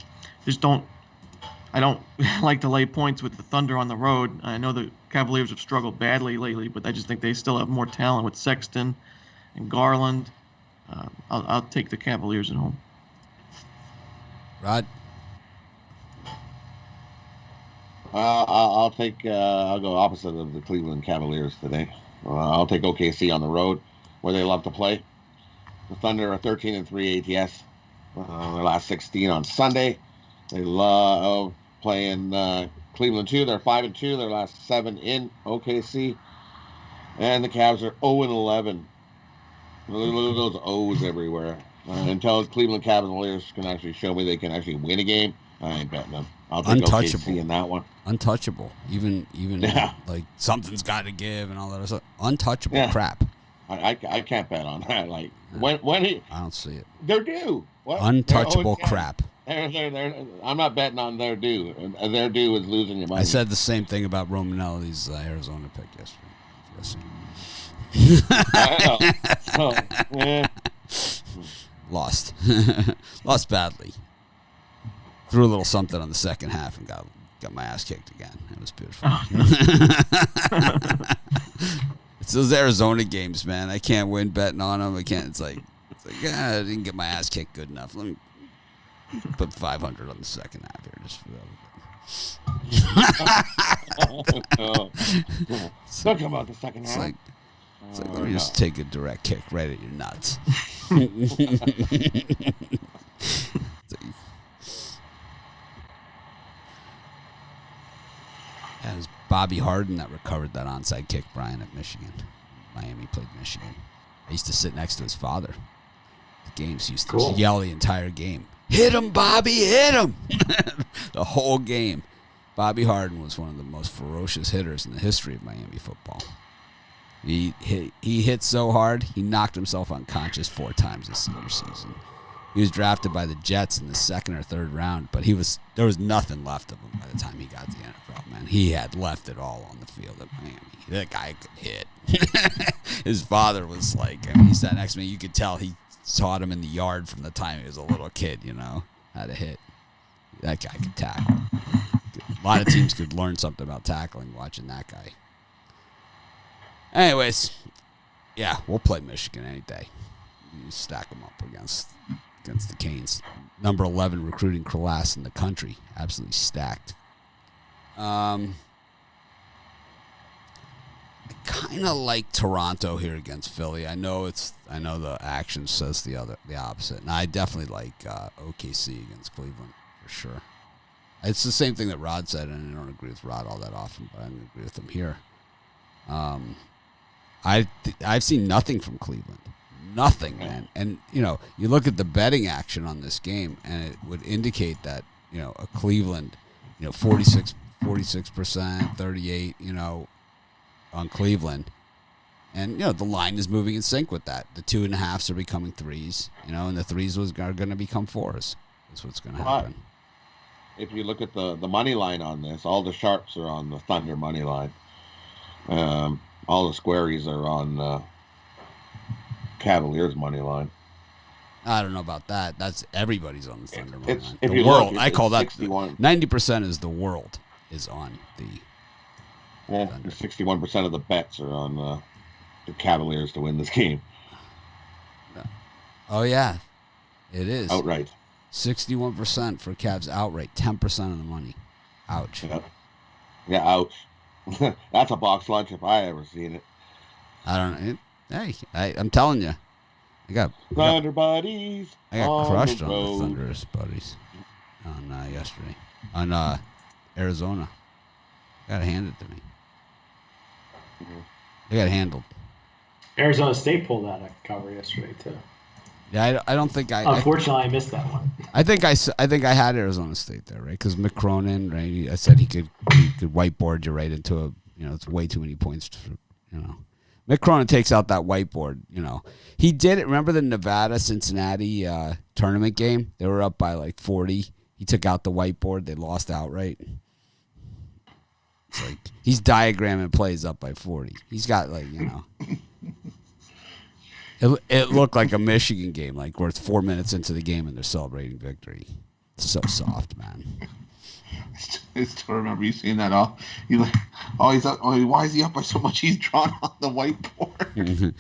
don't like to lay points with the Thunder on the road. I know the Cavaliers have struggled badly lately, but I just think they still have more talent with Sexton and Garland. I'll take the Cavaliers at home. Rod? I'll go opposite of the Cleveland Cavaliers today. I'll take OKC on the road, where they love to play. The Thunder are 13-3 ATS. Their last 16 on Sunday. They love playing Cleveland too. They're 5-2. Their last 7 in OKC, and the Cavs are 0-11. Look at those O's everywhere. Until Cleveland Cavaliers can actually show me they can actually win a game, I ain't betting them. I'll take OKC in that one. Untouchable. Even Yeah. Like something's got to give and all that other stuff. Untouchable crap. I can't bet on that. Like when he, I don't see it. They're due. What? Untouchable crap. I'm not betting on their due. Their due is losing your money. I said the same thing about Romanelli's Arizona pick yesterday. Lost. Lost badly. Threw a little something on the second half and got my ass kicked again. It was beautiful. It's those Arizona games, man. I can't win betting on them. I can't. It's like I didn't get my ass kicked good enough. Let me put 500 on the second half here, just for Talk about the second half. It's like let me just take a direct kick right at your nuts. It was Bobby Harden that recovered that onside kick, Brian, at Michigan. Miami played Michigan. I used to sit next to his father. The games he used to yell the entire game. Hit him, Bobby, hit him! The whole game. Bobby Harden was one of the most ferocious hitters in the history of Miami football. He hit so hard, he knocked himself unconscious 4 times his senior season. He was drafted by the Jets in the 2nd or 3rd round, but there was nothing left of him by the time he got to the NFL, man. He had left it all on the field at Miami. That guy could hit. His father was like, I mean, he sat next to me. You could tell he taught him in the yard from the time he was a little kid, how to hit. That guy could tackle. A lot of teams could learn something about tackling watching that guy. Anyways, yeah, we'll play Michigan any day. You stack them up against the Canes. Number 11 recruiting class in the country. Absolutely stacked. I kind of like Toronto here against Philly. I know the action says the opposite. And I definitely like OKC against Cleveland for sure. It's the same thing that Rod said, and I don't agree with Rod all that often, but I'm going to agree with him here. I've seen nothing from Cleveland. Nothing, man. And, you look at the betting action on this game, and it would indicate that, a Cleveland, 46%, 38, on Cleveland. And, the line is moving in sync with that. The 2.5s are becoming 3s, and the 3s are going to become 4s. That's what's going to happen. If you look at the money line on this, all the sharps are on the Thunder money line. All the squaries are on Cavaliers money line. I don't know about that. That's everybody's on the Thunder money line. If the you world, look, I call that 61. 90% is the world is on the. Yeah, 61% of the bets are on the Cavaliers to win this game. Oh yeah, it is outright. 61% for Cavs outright. 10% of the money. Ouch. Yeah, ouch. That's a box lunch if I ever seen it. I don't know. Hey, I'm telling you, I got buddies. I got crushed on the Thunderous buddies on yesterday on Arizona. Got handed to me. They got handled. Arizona State pulled out a cover yesterday too. Yeah, I don't think I. Unfortunately, I missed that one. I think I had Arizona State there, right? Because Mick Cronin, right? I said he could whiteboard you right into a. It's way too many points. Mick Cronin takes out that whiteboard. He did it. Remember the Nevada-Cincinnati tournament game? They were up by like 40. He took out the whiteboard. They lost outright. It's like he's diagramming plays up by 40. He's got It looked like a Michigan game, like where it's 4 minutes into the game and they're celebrating victory. It's so soft, man. I still remember you seeing that. He's up. Oh, why is he up by so much? He's drawn on the whiteboard.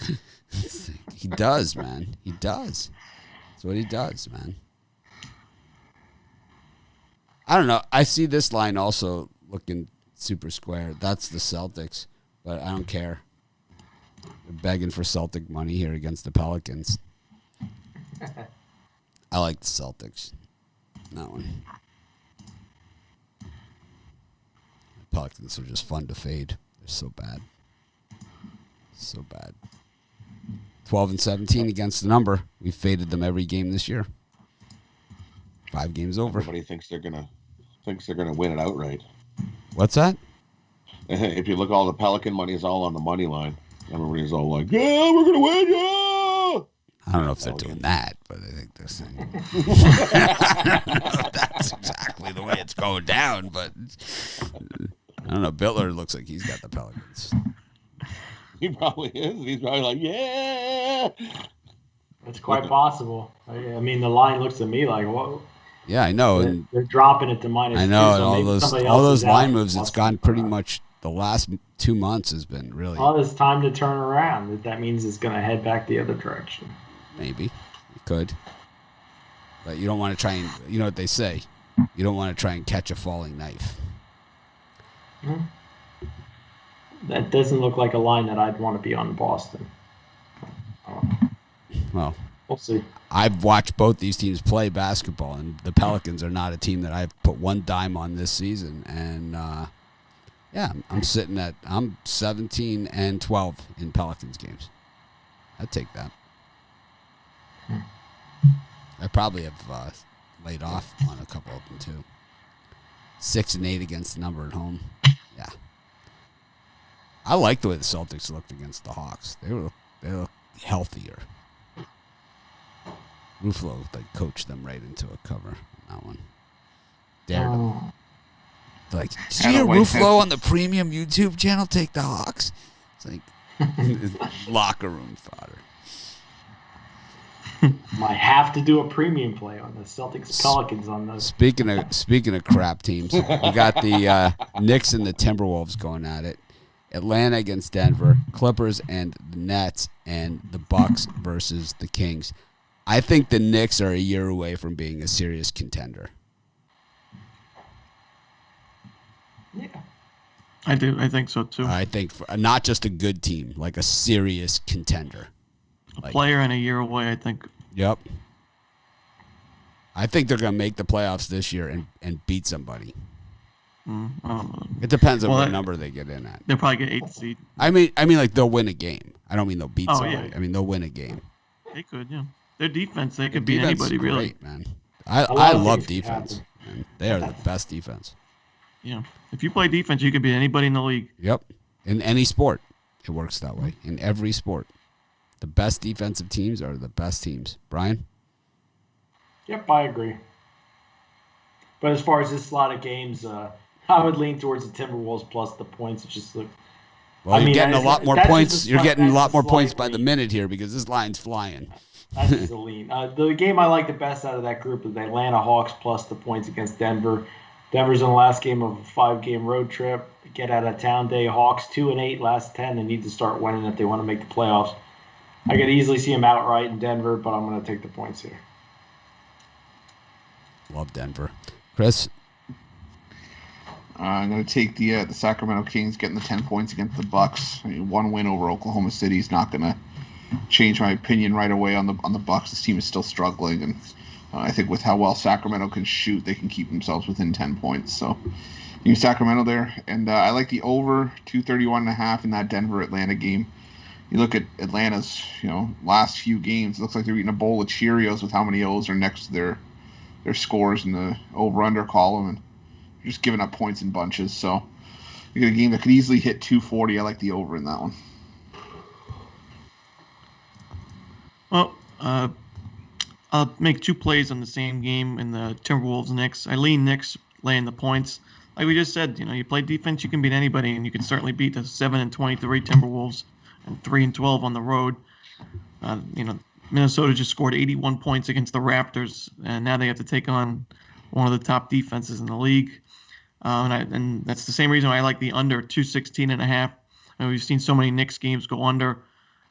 He does, man. He does. That's what he does, man. I don't know. I see this line also looking super square. That's the Celtics, but I don't care. They're begging for Celtic money here against the Pelicans. I like the Celtics. That one. The Pelicans are just fun to fade. They're so bad. So bad. 12-17 against the number. We faded them every game this year. 5 games over. Everybody thinks they're gonna win it outright. What's that? If you look, all the Pelican money is all on the money line. Everybody's all like, "Yeah, we're gonna win, yeah!" I don't know if they're doing that, but I think they're saying. That's exactly the way it's going down, but I don't know. Bittler looks like he's got the Pelicans. He probably is. He's probably like, "Yeah." It's quite possible. I mean, the line looks to me like, whoa. Yeah, I know. And they're dropping it to -2. I know, So and all those line moves, it's gone pretty much the last 2 months has been really Well, it's time to turn around. That means it's going to head back the other direction. maybe it could, but you don't want to try and you know what they say, you don't want to try and catch a falling knife. That doesn't look like a line that I'd want to be on Boston. Well, We'll see. I've watched both these teams play basketball, and the Pelicans are not a team that I've put one dime on this season. And yeah, I'm 17-12 in Pelicans games. I'd take that. I probably have laid off on a couple of them too. 6-8 against the number at home. Yeah, I like the way the Celtics looked against the Hawks. They look healthier. Ruffalo coached them right into a cover on that one. Daredevil. Like, did you hear Ruffalo on the premium YouTube channel take the Hawks? It's like locker room fodder. Might have to do a premium play on the Celtics Pelicans on those. Speaking of crap teams, we got the Knicks and the Timberwolves going at it. Atlanta against Denver, Clippers and the Nets, and the Bucks versus the Kings. I think the Knicks are a year away from being a serious contender. Yeah. I do. I think so too. I think not just a good team, like a serious contender. A player and a year away, I think. Yep. I think they're going to make the playoffs this year and beat somebody. I don't know. It depends on what number they get in at. They'll probably get 8th seed. I mean, like they'll win a game. I don't mean they'll beat somebody. Yeah. I mean they'll win a game. They could, yeah. Their defense, they could beat anybody, really. Great, man. I love defense. Man. They are the best defense. Yeah. If you play defense, you could beat anybody in the league. Yep. In any sport, it works that way. In every sport. The best defensive teams are the best teams. Brian? Yep, I agree. But as far as this slot of games, I would lean towards the Timberwolves plus the points. It's just look. Well, you're getting a lot more points. You're getting a lot more points by the minute here because this line's flying. That's just a lean. The game I like the best out of that group is the Atlanta Hawks plus the points against Denver. Denver's in the last game of a 5-game road trip. Get out of town day. Hawks 2-8 last 10. They need to start winning if they want to make the playoffs. I could easily see them outright in Denver, but I'm going to take the points here. Love Denver. Chris? I'm going to take the Sacramento Kings getting the 10 points against the Bucks. I mean, one win over Oklahoma City is not going to change my opinion right away on the Bucks. This team is still struggling, and I think with how well Sacramento can shoot, they can keep themselves within 10 points. So, you Sacramento there, and I like the over 231.5 in that Denver-Atlanta game. You look at Atlanta's, last few games. It looks like they're eating a bowl of Cheerios with how many O's are next to their scores in the over/under column, and just giving up points in bunches. So you get a game that could easily hit 240. I like the over in that one. Well, I'll make 2 plays on the same game in the Timberwolves Knicks. I lean Knicks laying the points. Like we just said, you play defense, you can beat anybody, and you can certainly beat the 7-23 Timberwolves and 3-12 on the road. Minnesota just scored 81 points against the Raptors, and now they have to take on one of the top defenses in the league. And that's the same reason why I like the under 216.5. We've seen so many Knicks games go under,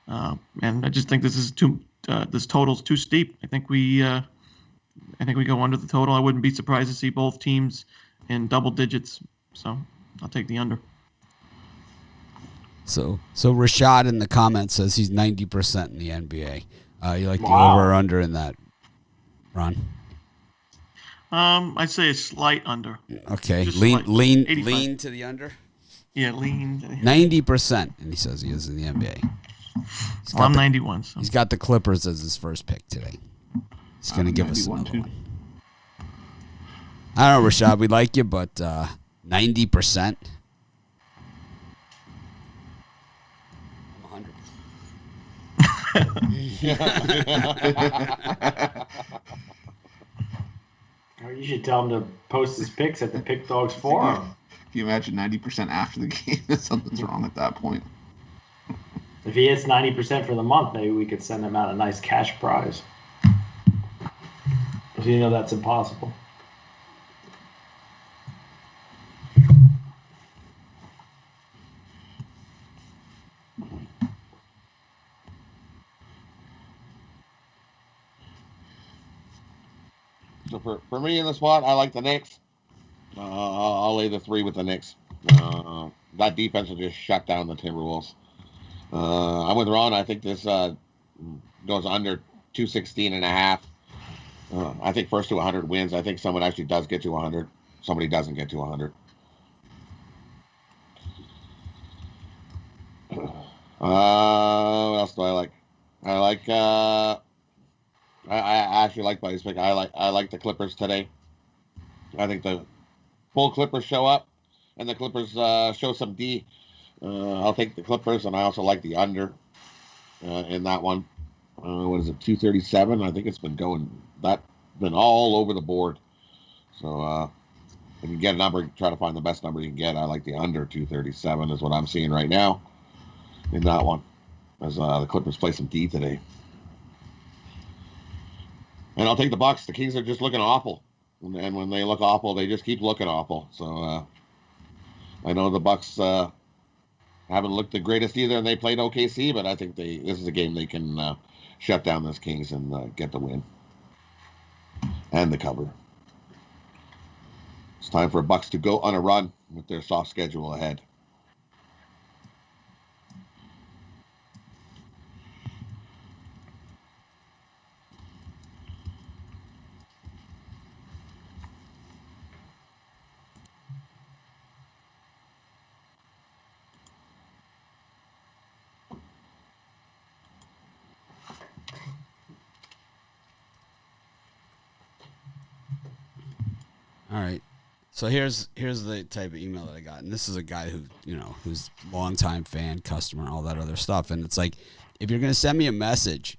and I just think this is this total's too steep. I think we go under the total. I wouldn't be surprised to see both teams in double digits. So I'll take the under. So Rashad in the comments says he's 90% in the NBA. You like the over or under in that, Ron? I'd say a slight under. Okay, Just lean to the under. Yeah, lean. 90%, and he says he is in the NBA. Well, I'm 91. So. He's got the Clippers as his first pick today. He's going to give us another one. I don't know, Rashad. We like you, but 90%. I'm 100%. You should tell him to post his picks at the Pick Dogs forum. If you imagine 90% after the game, something's wrong at that point. If he hits 90% for the month, maybe we could send him out a nice cash prize. Because that's impossible. So for me in the spot, I like the Knicks. I'll lay the 3 with the Knicks. That defense will just shut down the Timberwolves. I'm with Ron. I think this goes under 216.5. I think first to 100 wins. I think someone actually does get to 100. Somebody doesn't get to 100. What else do I like? I actually like Buddy's pick. I like the Clippers today. I think the full Clippers show up, and the Clippers show some D. I'll take the Clippers, and I also like the under in that one. What is it, 237? I think it's been all over the board. So if you get a number, try to find the best number you can get. I like the under 237 is what I'm seeing right now in that one, as the Clippers play some D today. And I'll take the Bucks. The Kings are just looking awful, and when they look awful, they just keep looking awful. So I know the Bucks haven't looked the greatest either, and they played OKC, but I think this is a game they can shut down this Kings and get the win and the cover. It's time for Bucks to go on a run with their soft schedule ahead. All right. So here's the type of email that I got, and this is a guy who's longtime fan, customer, all that other stuff. And it's like, if you're gonna send me a message,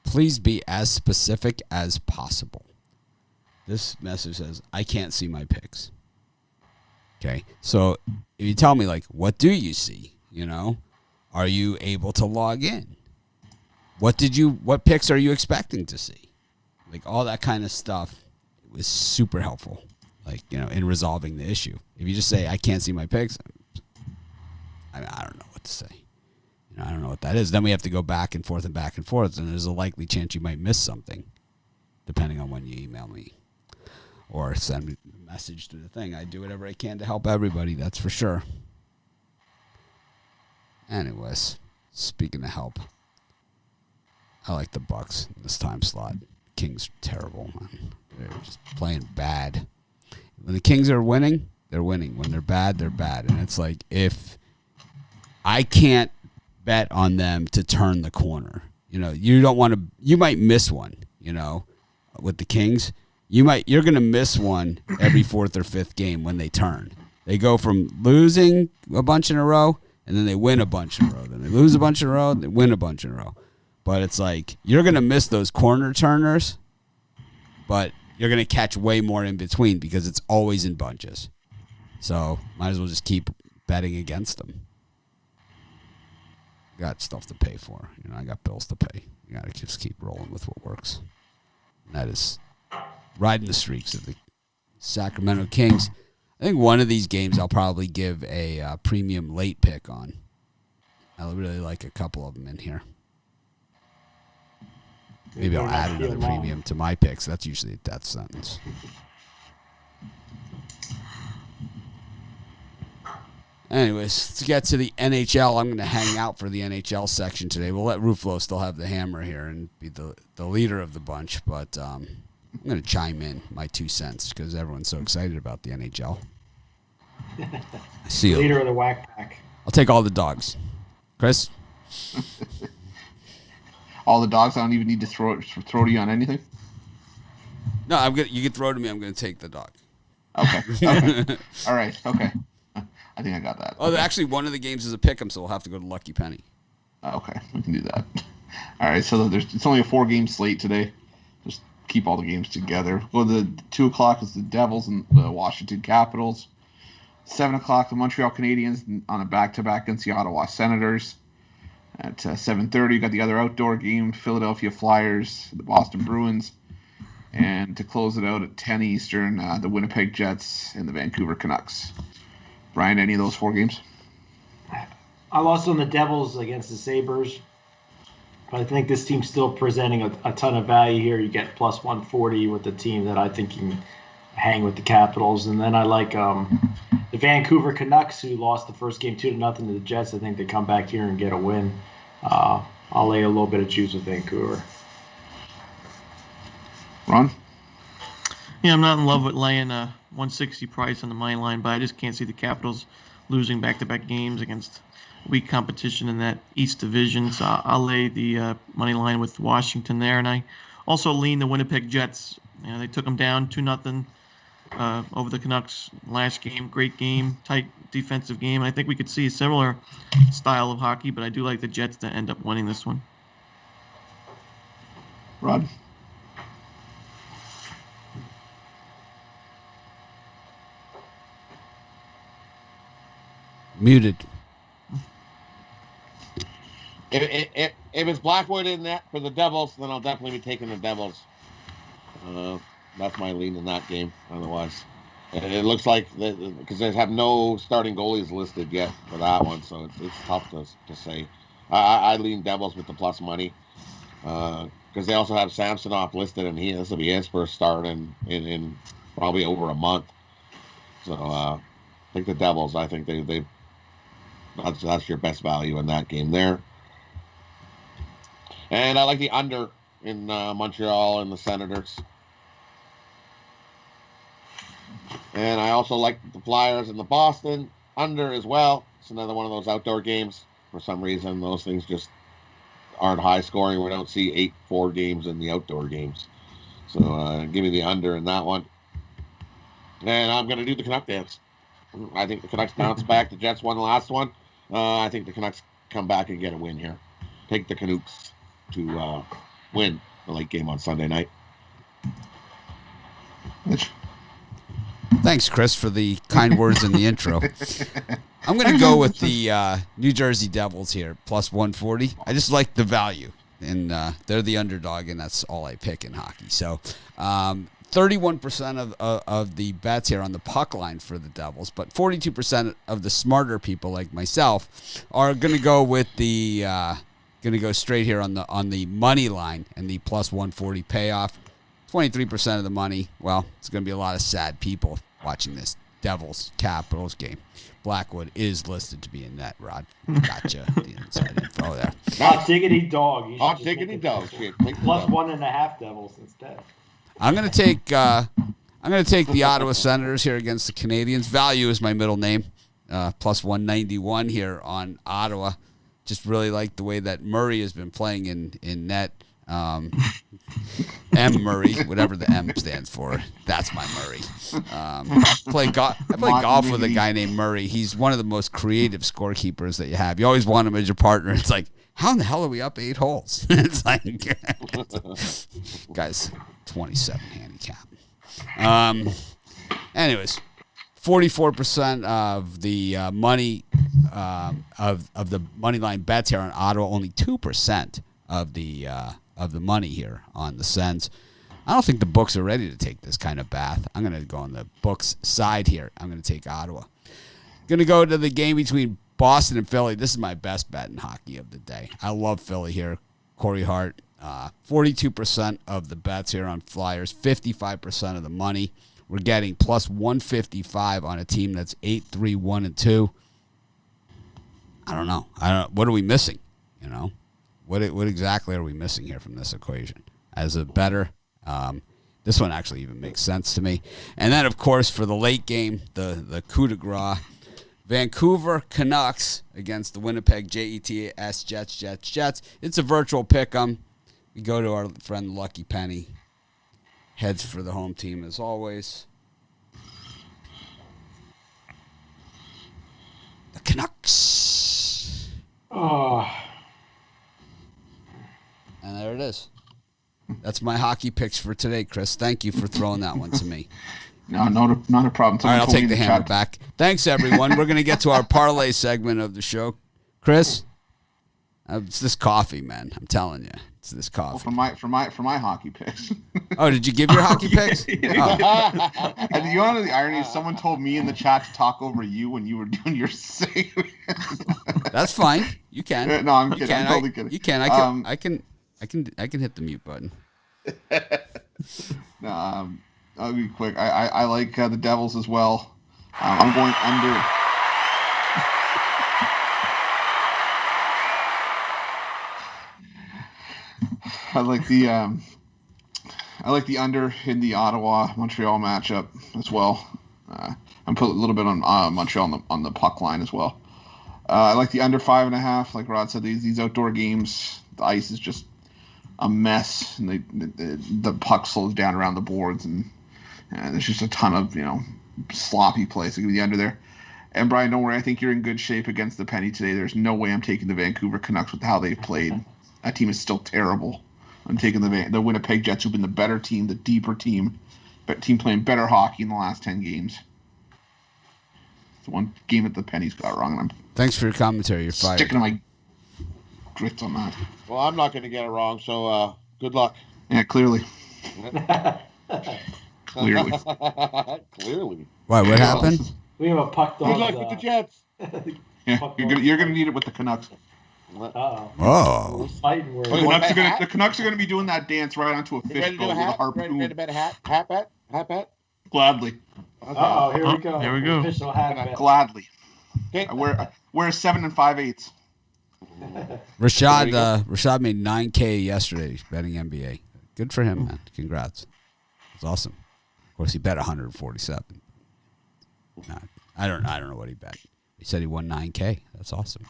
please be as specific as possible. This message says, "I can't see my picks." Okay, so if you tell me, like, what do you see? Are you able to log in? What picks are you expecting to see? Like, all that kind of stuff was super helpful, in resolving the issue. If you just say, "I can't see my picks," I don't know what to say. I don't know what that is. Then we have to go back and forth, and there's a likely chance you might miss something, depending on when you email me or send me a message through the thing. I do whatever I can to help everybody, that's for sure. Anyways, speaking of help, I like the Bucks in this time slot. Kings terrible, man. They're just playing bad. When the Kings are winning, they're winning. When they're bad, they're bad. And it's like, if I can't bet on them to turn the corner, you don't want to. You might miss one, with the Kings. You're going to miss one every fourth or fifth game when they turn. They go from losing a bunch in a row, and then they win a bunch in a row. Then they lose a bunch in a row, and they win a bunch in a row. But it's like, you're going to miss those corner turners, but you're going to catch way more in between because it's always in bunches. So might as well just keep betting against them. Got stuff to pay for. I got bills to pay. You got to just keep rolling with what works. And that is riding the streaks of the Sacramento Kings. I think one of these games I'll probably give a premium late pick on. I really like a couple of them in here. Maybe I'll add another premium to my picks. That's usually a death sentence. Anyways, let's get to the NHL. I'm going to hang out for the NHL section today. We'll let Ruflo still have the hammer here and be the leader of the bunch, but I'm going to chime in my 2 cents because everyone's so excited about the NHL. I see you. Leader of the whack pack. I'll take all the dogs. Chris? All the dogs. I don't even need to throw to you on anything. No, you can throw to me. I'm going to take the dog. Okay. All right. Okay. I think I got that. Oh, actually, one of the games is a pick'em, so we'll have to go to Lucky Penny. Okay, we can do that. All right. So it's only a 4-game slate today. Just keep all the games together. Go to the 2 o'clock is the Devils and the Washington Capitals. 7 o'clock, the Montreal Canadiens on a back-to-back against the Ottawa Senators. At 7:30, you got the other outdoor game, Philadelphia Flyers, the Boston Bruins. And to close it out at 10 Eastern, the Winnipeg Jets and the Vancouver Canucks. Brian, any of those 4 games? I lost on the Devils against the Sabres. But I think this team's still presenting a ton of value here. You get plus 140 with the team that I think can hang with the Capitals. And then I like the Vancouver Canucks, who lost the first game 2-0 to the Jets. I think they come back here and get a win. I'll lay a little bit of juice with Vancouver. Ron? Yeah, I'm not in love with laying a 160 price on the money line, but I just can't see the Capitals losing back-to-back games against weak competition in that East Division. So I'll lay the money line with Washington there, and I also lean the Winnipeg Jets. You know, they took them down 2-0 over the Canucks last game. Great game, tight defensive game. I think we could see a similar style of hockey, but I do like the Jets to end up winning this one. Rod? Muted. If it's Blackwood in that for the Devils, then I'll definitely be taking the Devils. That's my lean in that game. Otherwise, it looks like because they have no starting goalies listed yet for that one, so it's tough to say. I lean Devils with the plus money because they also have Samsonov listed, and this will be his first start in probably over a month. So I think the Devils. I think they that's your best value in that game there. And I like the under in Montreal and the Senators. And I also like the Flyers and the Boston under as well. It's another one of those outdoor games. For some reason, those things just aren't high scoring. We don't see 8-4 games in the outdoor games. So give me the under in that one. And I'm going to do the Canuck dance. I think the Canucks bounce back. The Jets won the last one. I think the Canucks come back and get a win here. Take the Canucks to win the late game on Sunday night. Thanks, Chris, for the kind words in the intro. I'm going to go with the New Jersey Devils here, plus 140. I just like the value, and they're the underdog, and that's all I pick in hockey. So 31% of the bets here on the puck line for the Devils, but 42% of the smarter people like myself are going to go with the going to go straight here on the money line and the plus 140 payoff. 23% of the money. Well, it's going to be a lot of sad people watching this Devils Capitals game. Blackwood is listed to be in net, Rod. Gotcha. The inside info there. Hot diggity dog. Hot diggity dog. Plus 1.5 Devils instead. I'm gonna take the Ottawa Senators here against the Canadians. Value is my middle name. Plus 191 here on Ottawa. Just really like the way that Murray has been playing in net. M Murray, whatever the M stands for. That's my Murray. I play golf with a guy named Murray. He's one of the most creative scorekeepers that you have. You always want him as your partner. It's like, how in the hell are we up 8 holes? It's like, guys, 27 handicap. Anyways, 44% of the money of the money line bets here on Ottawa. Only 2% of the money here on the Sens. I don't think the books are ready to take this kind of bath. I'm going to go on the books side here. I'm going to take Ottawa. Going to go to the game between Boston and Philly. This is my best bet in hockey of the day. I love Philly here. Corey Hart. 42% of the bets here on Flyers. 55% of the money. We're getting plus 155 on a team that's 8-3-1-2. I don't know. What are we missing? You know? What exactly are we missing here from this equation? As a better, this one actually even makes sense to me. And then, of course, for the late game, the coup de grace, Vancouver Canucks against the Winnipeg Jets. It's a virtual pick-em. We go to our friend Lucky Penny. Heads for the home team as always. The Canucks. Oh. And there it is. That's my hockey picks for today, Chris. Thank you for throwing that one to me. No, not a problem. All right, I'll take the hammer back. Thanks, everyone. We're going to get to our parlay segment of the show. Chris, it's this coffee, man. I'm telling you. It's this Well, coffee. for my hockey picks. Oh, did you give your hockey picks? Oh. And you know the irony is someone told me in the chat to talk over you when you were doing your segment. That's fine. You can. No, I'm You kidding. can. I'm totally kidding. You can. I can hit the mute button. No, I'll be quick. I like the Devils as well. I'm going under. I like the under in the Ottawa Montreal matchup as well. I'm put a little bit on Montreal on the puck line as well. I like the under 5.5. Like Rod said, these outdoor games, the ice is just a mess, and the puck slows down around the boards, and there's just a ton of sloppy play. So give me the under there. And Brian, don't worry, I think you're in good shape against the Penny today. There's no way I'm taking the Vancouver Canucks with how they've played. That team is still terrible. I'm taking the Winnipeg Jets, who've been the better team, the deeper team, but team playing better hockey in the last 10 games. It's the one game that the Pennies got wrong, and I'm Thanks for your commentary. You're fired. sticking to my grits on that. Well, I'm not going to get it wrong, so good luck. Yeah, clearly. Clearly. Clearly. Why? What happened? We have a puck dog. Good luck with the Jets. Yeah, you're gonna need it with the Canucks. Uh-oh. Oh. We're fighting words. The Canucks are gonna be doing that dance right onto a You ready to do fishbowl a with a hat? harpoon. Ready to bet a hat bet? Hat bet? Gladly, Okay. Uh-oh, here we go. Here we go. Official hat bet. gladly. Okay. I wear a 7 5/8. Rashad made $9K yesterday betting NBA. Good for him, man. Congrats. It's awesome. Of course, he bet 147. Nah, I don't know what he bet. He said he won 9K. That's awesome.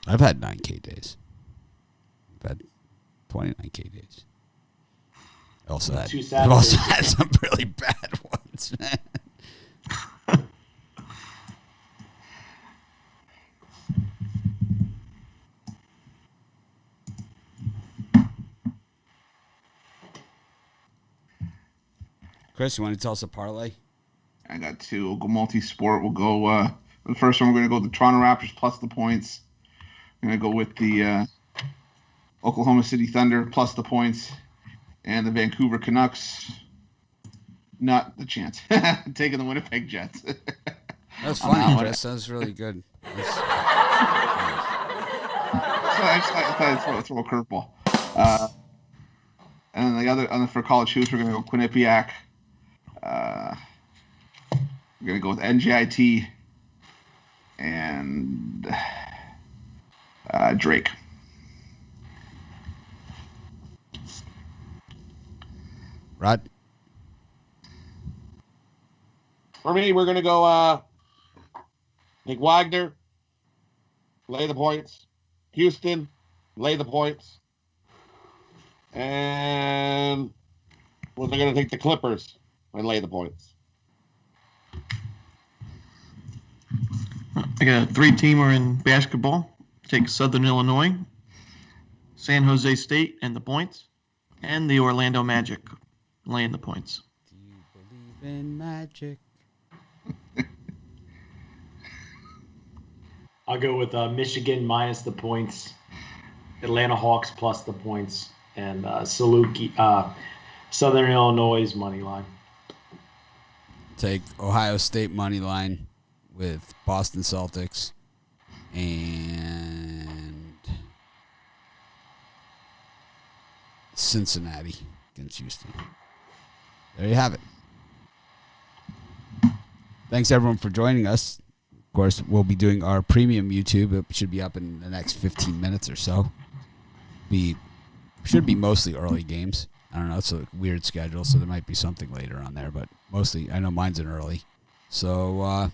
I've had 9K days. I've had 29K days. I've also had some really bad ones, man. Chris, you want to tell us a parlay? I got two. We'll go multi-sport. We'll go. The first one, we're going to go the Toronto Raptors plus the points. We're going to go with the Oklahoma City Thunder plus the points. And the Vancouver Canucks, not the chance. Taking the Winnipeg Jets. That's funny, Chris. That was really good. I thought I'd throw a curveball. And then the other for college hoops, we're going to go Quinnipiac. We're going to go with NJIT and Drake. Rod? For me, we're going to go take Wagner, lay the points. Houston, lay the points. And we're going to take the Clippers and lay the points. I got a 3-teamer in basketball. Take Southern Illinois, San Jose State, and the points, and the Orlando Magic laying the points. Do you believe in magic? I'll go with Michigan minus the points, Atlanta Hawks plus the points, and Southern Illinois money line. Take Ohio State money line with Boston Celtics and Cincinnati against Houston. There you have it. Thanks, everyone, for joining us. Of course, we'll be doing our premium YouTube. It should be up in the next 15 minutes or so. Should be mostly early games. I don't know. It's a weird schedule, so there might be something later on there. But mostly, I know mine's an early. So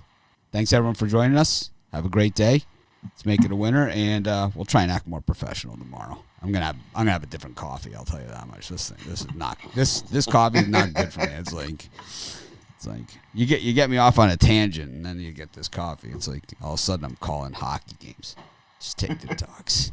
thanks, everyone, for joining us. Have a great day. Let's make it a winner, and we'll try and act more professional tomorrow. I'm gonna have a different coffee. I'll tell you that much. This coffee is not good for me. It's like you get me off on a tangent, and then you get this coffee. It's like all of a sudden I'm calling hockey games. Just take the dogs.